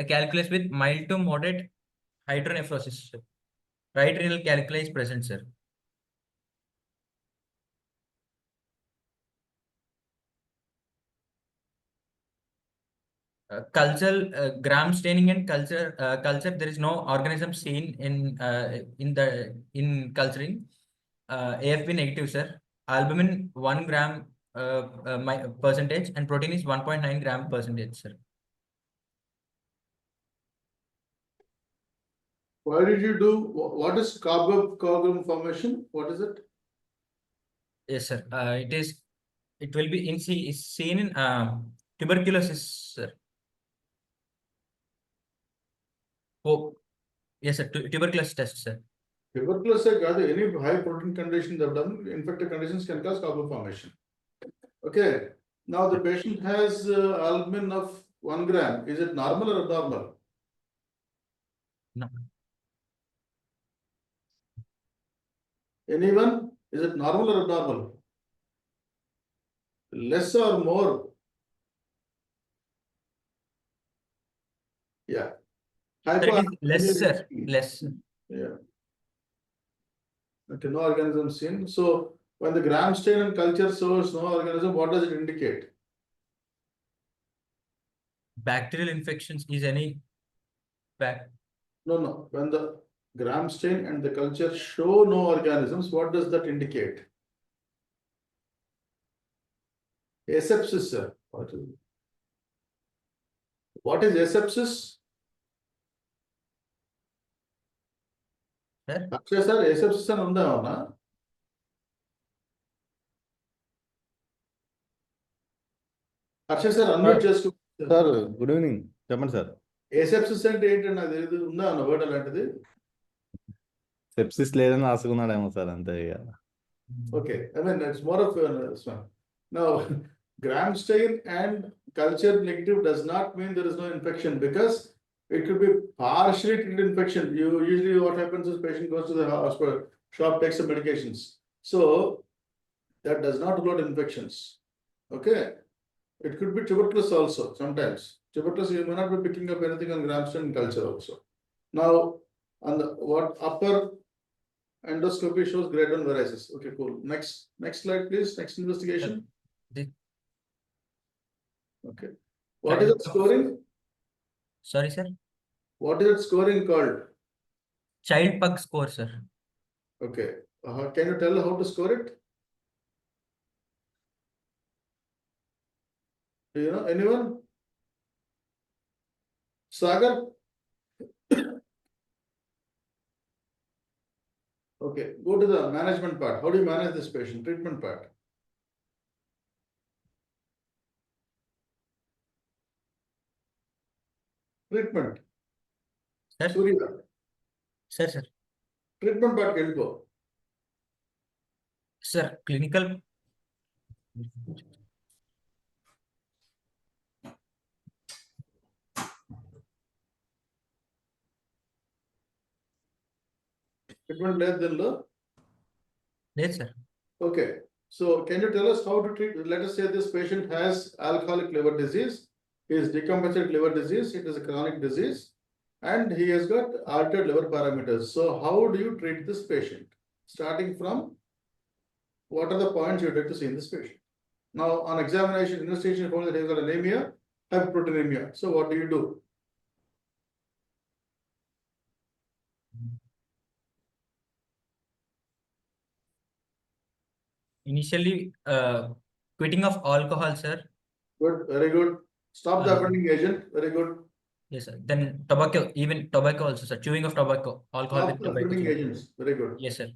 calculus with mild to moderate hydronephrosis. Sir. Right renal calculi is present, sir. Culture gram staining and culture there is no organism seen in culturing. AFP negative, sir. Albumin 1 gram percentage and protein is 1.9 gram percentage, sir. Why did you do, what is coagulum formation? What is it? Yes, sir. It will be seen in tuberculosis, sir. Oh, yes, sir. Tuberculosis test, sir. Tuberculosis, any high protein condition they've done, infected conditions can cause coagulum formation. Okay. Now the patient has albumin of 1 gram. Is it normal or abnormal? No. Anyone? Is it normal or abnormal? Less or more? Yeah. Sir, it is less, sir. Less. Yeah. Okay, no organism seen. So when the gram stain and culture shows no organism, what does it indicate? Bacterial infections is any No. When the gram stain and the culture show no organisms, what does that indicate? Asepsis, sir. What is asepsis? Sir? Akshay sir, asepsis అని ఉందా అవునా? Akshay sir unmute చేసుకో sir good evening చెప్పండి sir. ఏసెప్సిస్ అంటే ఏంటండి? అది ఏది ఉందా అన్న వర్డ్ అలాంటిది? సెప్సిస్ లేదని రాసుకున్నాడేమో సార్ అంతే ఇక. Okay, I mean it's more of this one. Now, gram stain and culture negative does not mean there is no infection, because it could be partially treated infection. Usually what happens is patient goes to the hospital, shop, takes some medications. So that does not rule out infections. Okay. It could be tuberculosis also sometimes. Tuberculosis, you may not be picking up anything on gram stain and culture also. Now, on the upper endoscopy shows grade 1 varices. Okay, cool. Next slide, please. Next investigation. Okay. What is the scoring? Sorry, sir. What is that scoring called? Child pug score, sir. Okay. Can you tell how to score it? Do you know anyone? Sagar? Okay, go to the management part. How do you manage this patient? Treatment part. Treatment. Sir. Surya. Sir. Treatment part can go. Sir, clinical. Treatment less than low. Yes, sir. Okay. So can you tell us how to treat? Let us say this patient has alcoholic liver disease. He is decompensated liver disease. It is a chronic disease. And he has got altered liver parameters. So how do you treat this patient? Starting from what are the points you'd like to see in this patient? Now, on examination, investigation, found that he has got anemia, hyperproteinemia. So what do you do? Initially, quitting of alcohol, sir. Good, very good. Stop the offending agent. Very good. Yes, sir. Then tobacco, even tobacco also, sir. Chewing of tobacco, alcohol Stop with the tobacco. offending agents. Very good. Yes, sir.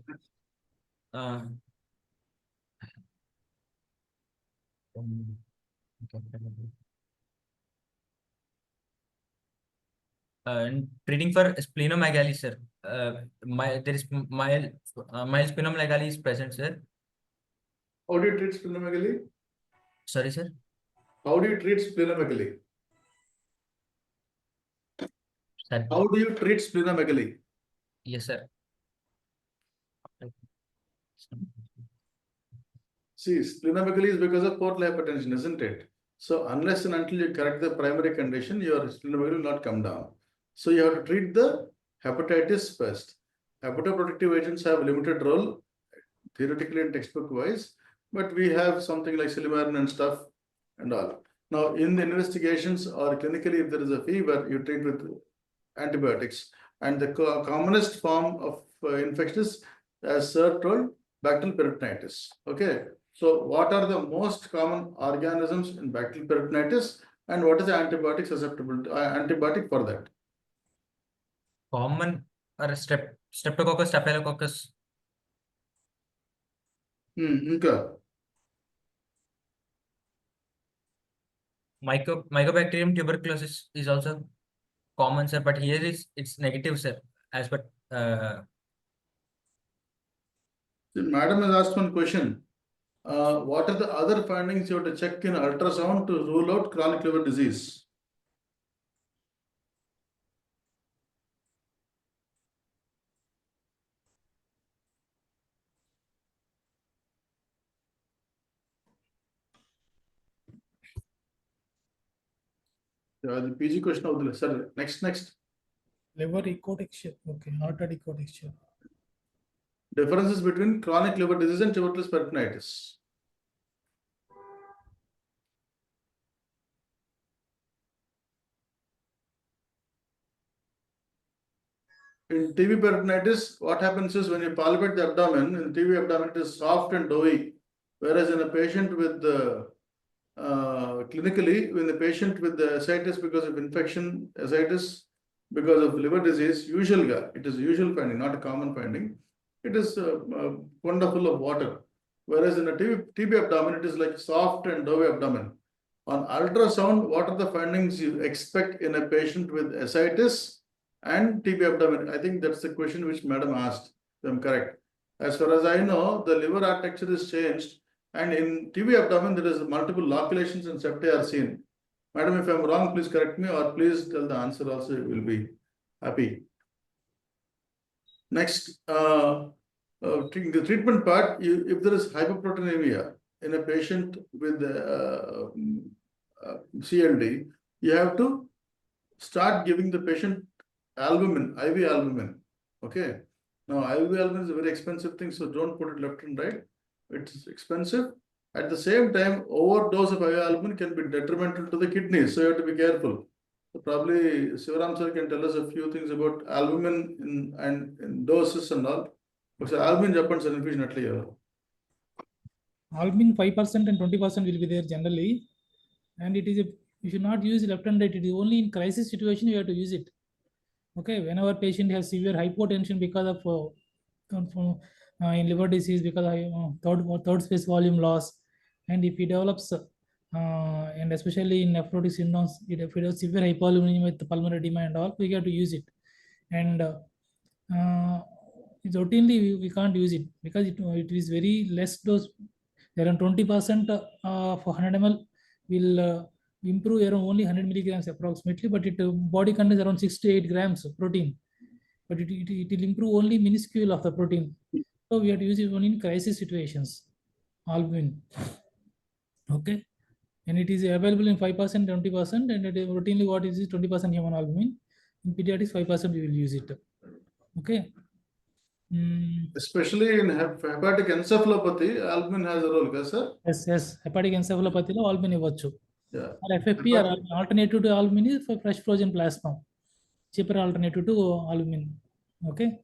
And treating for splenomegaly, sir. There is mild splenomegaly is present, sir. How do you treat splenomegaly? Sorry, sir. How do you treat splenomegaly? Sir. How do you treat splenomegaly? Yes, sir. See, splenomegaly is because of portal hypertension, isn't it? So unless and until you correct the primary condition, your splenomegaly will not come down. So you have to treat the hepatitis first. Hepatoprotective agents have limited role, theoretically and textbook wise, but we have something like silymarin and stuff and all. Now, in the investigations or clinically, if there is a fever, you treat with antibiotics. And the commonest form of infection is, as Sir told, bacterial peritonitis. Okay. So what are the most common organisms in bacterial peritonitis and what is the antibiotic susceptible antibiotic for that? Common or streptococcus, staphylococcus. Okay. Mycobacterium tuberculosis is also common, sir, but here it's negative, sir. As per Madam has asked one question. What are the other findings you have to check in ultrasound to rule out chronic liver disease? The PG question of the sir. Next. Liver echo texture. Okay, altered echo texture. Differences between chronic liver disease and tuberculous peritonitis. In TB peritonitis, what happens is when you palpate the abdomen, in TB abdomen it is soft and doughy, whereas in a patient with the clinically, when the patient with the ascites because of infection, ascites because of liver disease, it is a usual finding, not a common finding. It is wonderful of water. Whereas in a TB abdomen, it is like soft and doughy abdomen. On ultrasound, what are the findings you expect in a patient with ascites and TB abdomen? I think that's the question which Madam asked, if I'm correct. As far as I know, the liver architecture is changed. And in TB abdomen, there is multiple loculations and septae are seen. Madam, if I'm wrong, please correct me or please tell the answer also, you will be happy. Next, the treatment part, if there is hyperproteinemia in a patient with CLD, you have to start giving the patient albumin, IV albumin. Okay. Now, IV albumin is a very expensive thing, so don't put it left and right. It's expensive. At the same time, overdose of IV albumin can be detrimental to the kidneys, so you have to be careful. So probably Sivaram sir can tell us a few things about albumin in doses and all. But albumin Japan unfortunately. Albumin 5% and 20% will be there generally, and it is you should not use left and right. It is only in crisis situation you have to use it. Okay, whenever patient has severe hypotension because of in liver disease, because of third space volume loss, and if he develops and especially in nephrotic syndromes, if it has severe hypovoluemia with pulmonary edema and all, we have to use it. And routinely we can't use it because it is very less dose. Around 20% for 100 ml will improve around only 100 milligrams approximately, but it body contains around 6 to 8 grams of protein, but it will improve only minuscule of the protein. So we have to use it only in crisis situations, albumin. Okay, and it is available in 5%, 20%, and it is routinely what is 20% human albumin. In pediatrics, 5% we will use it. Okay. Especially in hepatic encephalopathy, albumin has a role, sir? Yes. Hepatic encephalopathy lo albumin ivvachu. Yeah. Or FFP or alternative to albumin is for fresh frozen plasma. Cheaper alternative to albumin. Okay.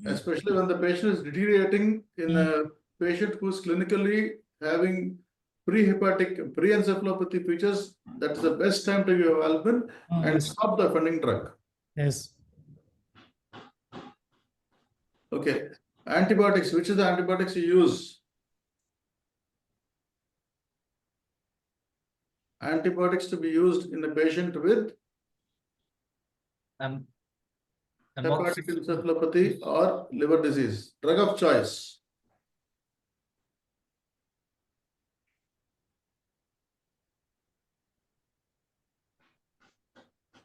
Especially when the patient is deteriorating in a patient who is clinically having pre-encephalopathy features, that's the best time to give albumin and Yes. stop the offending drug. Yes. Okay. Antibiotics, which is the antibiotics you use? Antibiotics to be used in a patient with hepatic encephalopathy or liver disease. Drug of choice.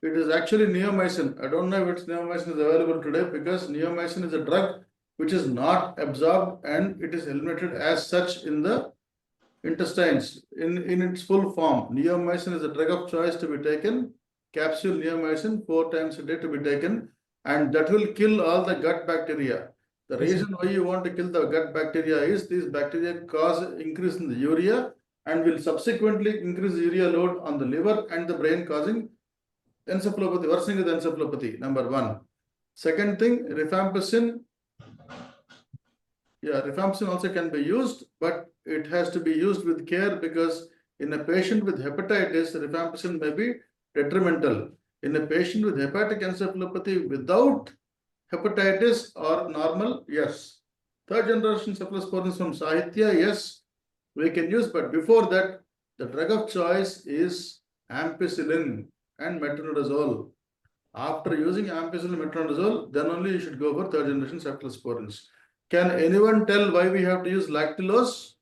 It is actually neomycin. I don't know if it's neomycin is available today because neomycin is a drug which is not absorbed and it is eliminated as such in the intestines in its full form. Neomycin is a drug of choice to be taken. Capsule neomycin 4 times a day to be taken, and that will kill all the gut bacteria. The reason why you want to kill the gut bacteria is these bacteria cause increase in the urea and will subsequently increase the urea load on the liver and the brain, causing encephalopathy, worsening of the encephalopathy, number one. Second thing, rifampicin. Yeah, rifampicin also can be used, but it has to be used with care because in a patient with hepatitis, rifampicin may be detrimental. In a patient with hepatic encephalopathy without hepatitis or normal, yes. Third generation cephalosporins from Sahitya, yes, we can use, but before that, the drug of choice is ampicillin and metronidazole. After using ampicillin and metronidazole, then only you should go for third generation cephalosporins. Can anyone tell why we have to use lactulose?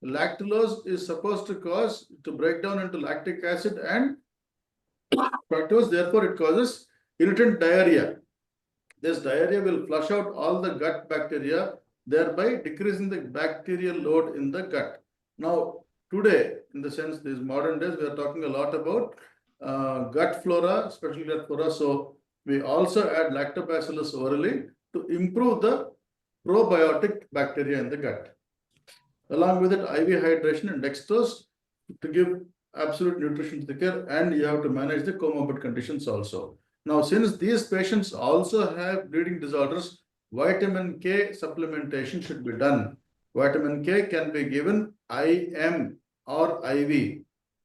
Lactulose is supposed to break down into lactic acid and fructose, therefore it causes irritant diarrhea. This diarrhea will flush out all the gut bacteria, thereby decreasing the bacterial load in the gut. Now, today, in the sense these modern days, we are talking a lot about gut flora, especially gut flora. So we also add lactobacillus orally to improve the probiotic bacteria in the gut. Along with it, IV hydration and dextrose to give absolute nutrition to the care, and you have to manage the comorbid conditions also. Now, since these patients also have bleeding disorders, vitamin K supplementation should be done. Vitamin K can be given IM or IV.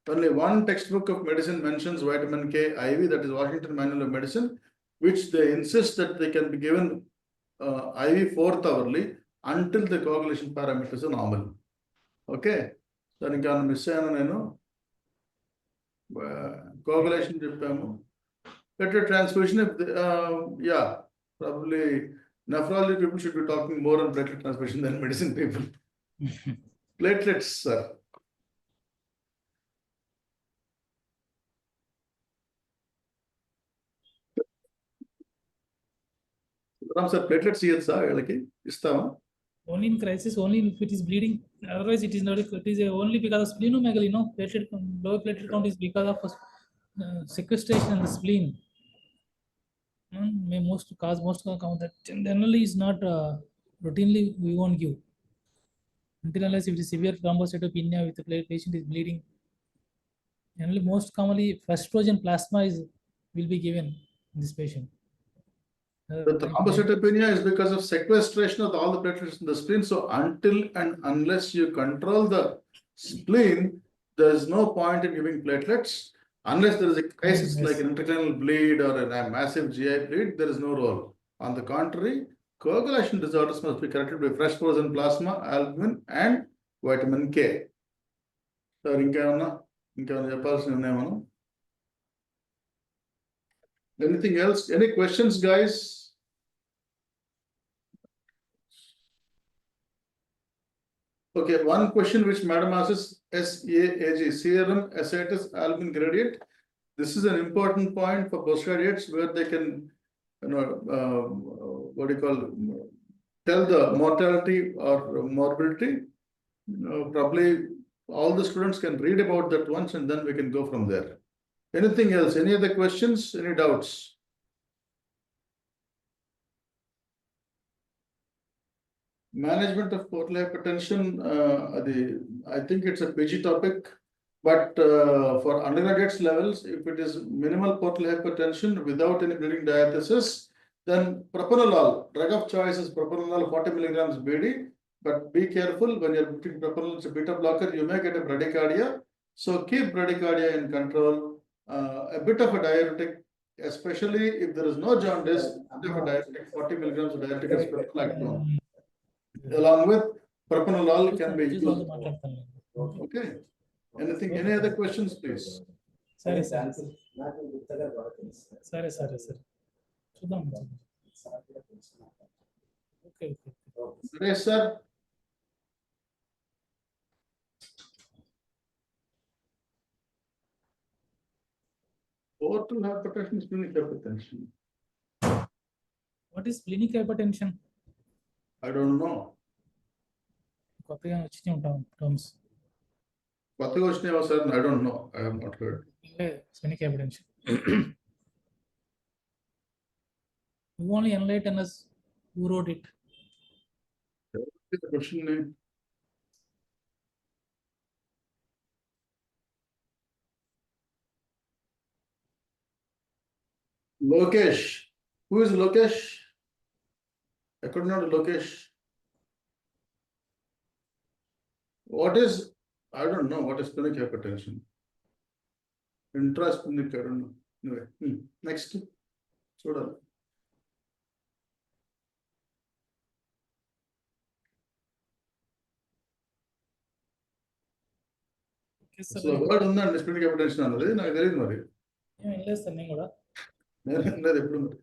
Only one textbook of medicine mentions vitamin K IV, that is Washington Manual of Medicine, which they insist that they can be given IV 4th hourly until the coagulation parameters are normal. Okay, then you can miss coagulation cheppamu. Better transfusion if yeah, probably nephrology people should be talking more on platelet transfusion than medicine people. Platelets, sir. Sir, platelets here, only in crisis, only if it is bleeding. Otherwise, it is not. It is only because of splenomegaly. No, low platelet count is because of sequestration in the spleen. May most cause count that generally is not routinely we won't give until unless if it is severe thrombocytopenia with the patient is bleeding. Generally, most commonly, first frozen plasma will be given in this patient. The thrombocytopenia is because of sequestration of all the platelets in the spleen. So until and unless you control the spleen, there is no point in giving platelets. Unless there is a crisis Yes. like an intracranial bleed or a massive GI bleed, there is no role. On the contrary, coagulation disorders must be corrected by fresh frozen plasma, albumin, and vitamin K. So, anything else? Any questions, guys? Okay, one question which Madam asks is SAAG, serum ascites albumin gradient. This is an important point for postgraduates where they can, what do you call, tell the mortality or morbidity. Probably all the students can read about that once and then we can go from there. Anything else? Any other questions? Any doubts? Management of portal hypertension, I think it's a PG topic, but for undergraduates levels, if it is minimal portal hypertension without any bleeding diathesis, then propranolol, drug of choice is propranolol 40 milligrams BD, but be careful when you're putting propranolol, it's a beta blocker, you may get a bradycardia. So keep bradycardia in control, a bit of a diuretic, especially if there is no jaundice, a bit of a diuretic, 40 milligrams of diuretic is propranolol. Along with propranolol can be used. Okay. Anything? Any other questions, please? Sorry, sir. Sorry. Okay. Yes, sir. Portal hypertension, splenic hypertension. What is splenic hypertension? I don't know. కొత్తగా వచ్చి ఉంటాం terms. కొత్తగా వచ్చినాయా sir? I don't know. I have not heard. Splenic hypertension. You only enlighten us who wrote it. The question name. Lokesh. Who is Lokesh? I could not Lokesh. What is, I don't know what is splenic hypertension. Intrasplenic, I don't know. Anyway, next. Soda. So word ఉందండి splenic hypertension అన్నది నాకు తెలియదు మరి. లేదు sir నేను కూడా. నేను ఎప్పుడు మరి.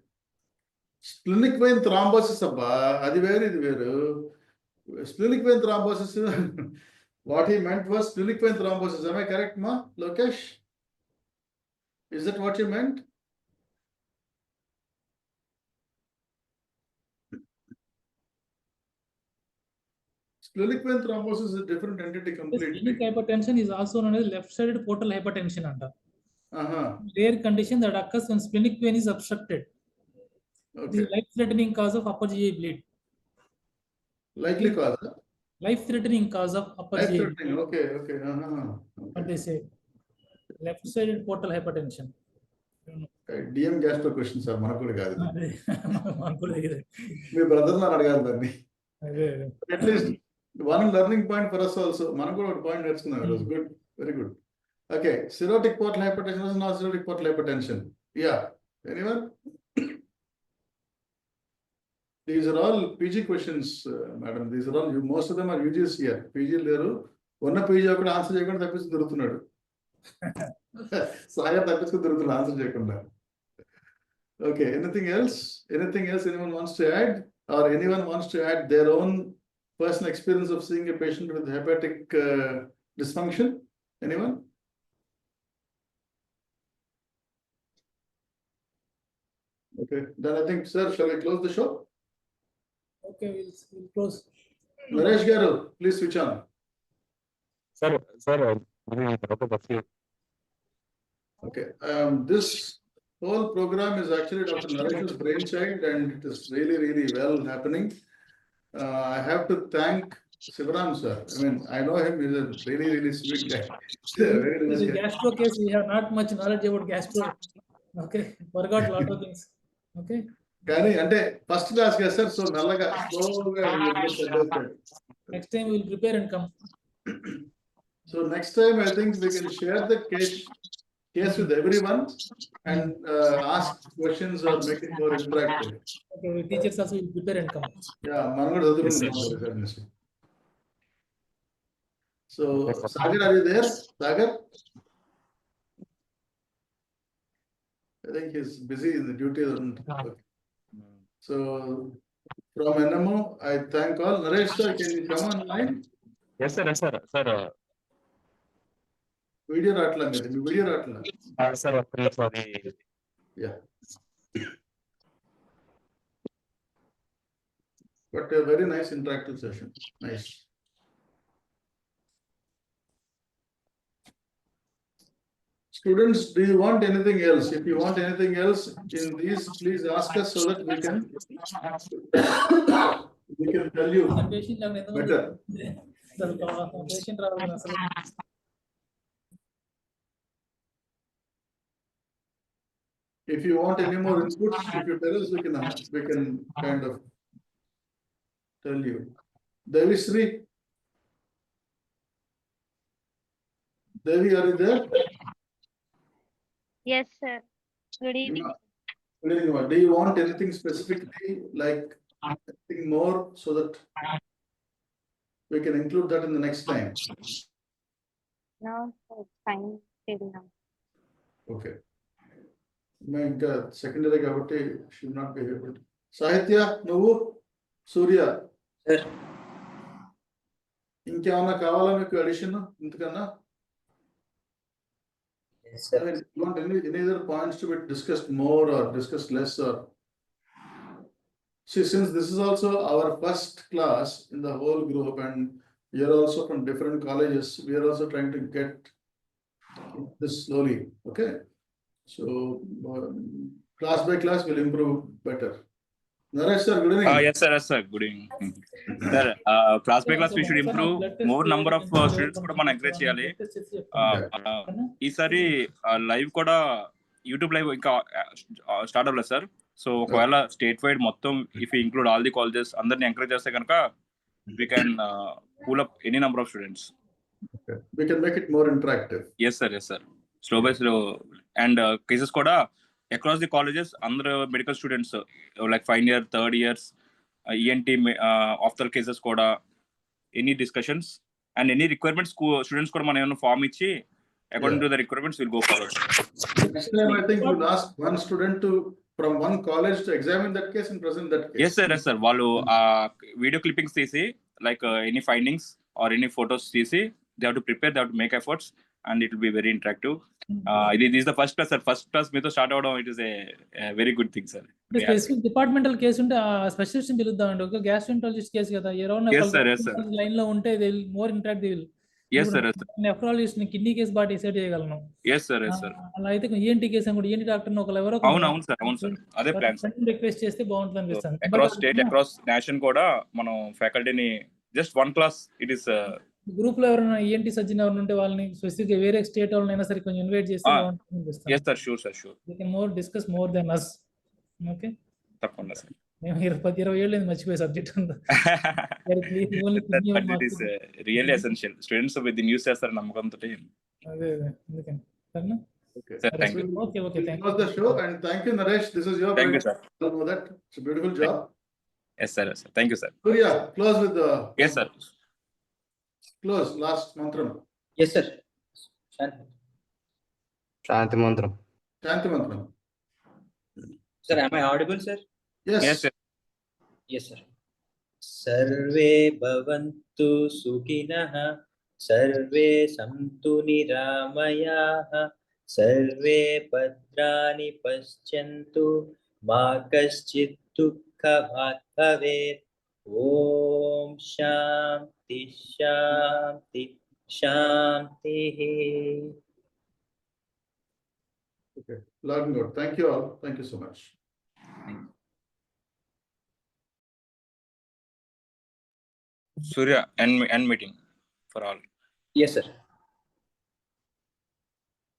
Splenic vein thrombosis అబ్బా, అది వేరు ఇది వేరు. Splenic vein thrombosis, what he meant was splenic vein thrombosis. Am I correct, ma? Lokesh? Is that what you meant? Splenic vein thrombosis is a different entity completely. Splenic hypertension is also known as left-sided portal hypertension anta. Rare condition that occurs when splenic vein is obstructed. Okay. It is life-threatening cause of upper GI bleed. Likely cause? Life-threatening cause of upper GI bleed. Okay. What they say? Left-sided portal hypertension. DM gastro questions are మనకు కాదు. మనకు లేదు. మీ brother నాన్న అడగాలి దాన్ని. At least one learning point for us also. మనకు కూడా ఒక పాయింట్ నేర్చుకున్నాం. It was good. Very good. Okay. Cirrhotic portal hypertension is not cirrhotic portal hypertension. Yeah. Anyone? These are all PG questions, madam. These are all, most of them are UGs here. PG లేరు. ఉన్న PG ఒకటి answer చేయకుండా తప్పించి దొరుకుతున్నాడు. సాగర్ తప్పించుకుని దొరుకుతున్నాడు answer చేయకుండా. Okay, anything else? Anything else anyone wants to add? Or anyone wants to add their own personal experience of seeing a patient with hepatic dysfunction? Anyone? Okay, then I think, sir, shall we close the show? Okay, we'll close. Naresh Garu, please switch on. Sir, okay, this whole program is actually Dr. Naresh's brainchild and it is really, really well happening. I have to thank Sivaram sir. I mean, I know him. He's a really sweet guy. Very nice The guy. gastro case, we have not much knowledge about gastro. Okay, forgot a lot of things. Okay. కానీ అంటే first class కదా sir, so మెల్లగా స్లోగా Next time we will prepare and come. So next time I think we can share the case with everyone and ask questions or make it more interactive. Okay, teachers also will prepare and come. Yeah, మనం కూడా చదువుకుంటాం. So Sagar, are you there? Sagar? I think he's busy in the duty. Okay. So from NMO, I thank all. Naresh sir, can you come online? Yes, sir. Yes, sir. Sir. Video రావట్లేదు కదా, మీ video రావట్లేదు. Sir, sorry. Yeah. But a very nice interactive session. Nice. Students, do you want anything else? If you want anything else in these, please ask us so that we can tell you better. If you want any more inputs, if you tell us, we can kind of tell you. Devi Sri. Devi, are you there? Yes, sir. Good evening. Good evening. Do you want anything specifically, like anything more, so that we can include that in the next time? No, sir, it's fine till now. Okay. My secondary kabatti should not be able to. Sahitya, Nuvu, Surya. Sir. ఇంకేమన్నా కావాలా మీకు addition ఇంతకన్నా? Yes, I mean, you want any other points to be discussed more or discussed less, or see, since this is also our first class in the whole group and you're also from different colleges, we are also trying to get this slowly. Okay, so class by class will improve better. Naresh sir, good evening. Yes, sir. Yes, sir. Good evening. Sir, class by class we should improve. More number of students కూడా మనం encourage చేయాలి. ఈసారి live కూడా YouTube live ఇంకా start అవ్వలేదు sir. So ఒకవేళ state wide మొత్తం if include all the colleges అందరిని ఎంకరేజ్ చేస్తే కనుక we can pull up any number of students. Okay. We can make it more interactive. Yes, sir. Yes, sir. Slow by slow and cases కూడా across the colleges under medical students like final year, third years, ENT after cases kuda any discussions and any requirements students kuda man emna form ichi according to the requirements will go forward. Next time I think we'll ask one student from one college to examine that case and present that case. Yes, sir. Yes, sir. Vallu video clippings తీసి like any findings or any photos తీసి they have to prepare, they have to make efforts and it will be very interactive. This is the first class, sir. First class మీతో start అవడం it is a very good thing, sir. Specific departmental case ఉంటే specialist పిలుద్దామండి. ఒక గ్యాస్ట్రోంటాలజిస్ట్ case కదా, line లో ఉంటే they will more interact. They will. Yes, sir. Yes, sir. Nephrologist ని kidney case బాగా decide చేయగలను. Yes, sir. Yes, sir. అలా అయితే ఈఎన్టీ కేసు అని కూడా ఈఎన్టీ డాక్టర్ ఒకరు ఎవరో అవును సార్. అవును సార్. అదే ప్లాన్ సార్. రిక్వెస్ట్ చేస్తే బాగుంటుంది అనిపిస్తుంది. అక్రాస్ స్టేట్, అక్రాస్ నేషన్ కూడా మనం ఫ్యాకల్టీని just one class it is group లో ఎవరైనా ఈఎన్టీ సర్జన్ ఎవరైనా ఉంటే వాళ్ళని స్పెసిఫిక్ వేరే స్టేట్ వాళ్ళనైనా సరే కొంచెం ఇన్వైట్ చేస్తే బాగుంటుంది అనిపిస్తుంది. yes sir, sure sir, sure. We can more discuss more than us. Okay, తప్పకుండా సార్. మేము 20 ఏళ్ళు మర్చిపోయే సబ్జెక్ట్ ఉంది. But it is really essential. Students with the news చేస్తారు నమ్మకంతో. అదే అందుకని సరేనా? Okay. Sir, thank you. Okay, thank you. Close the show and thank you, Naresh. This is your. Thank you, sir. You know that it's a beautiful job. Yes, sir. Yes, sir. Thank you, sir. Surya, close with the. Yes, sir. Close last mantram. Yes, sir. శాంతి మంత్రం. Shanti mantram. Sir, am I audible, sir? Yes. Yes, sir. Yes, sir. Sarve bhavantu sukhinah, sarve santu niramayah, sarve bhadrani paschyantu, ma kaschit dukkha bhavet. Om Shanti Shanti Shanti. Okay. Lord and God. Thank you all. Thank you so much. Thank you. Surya, end meeting for all. Yes, sir.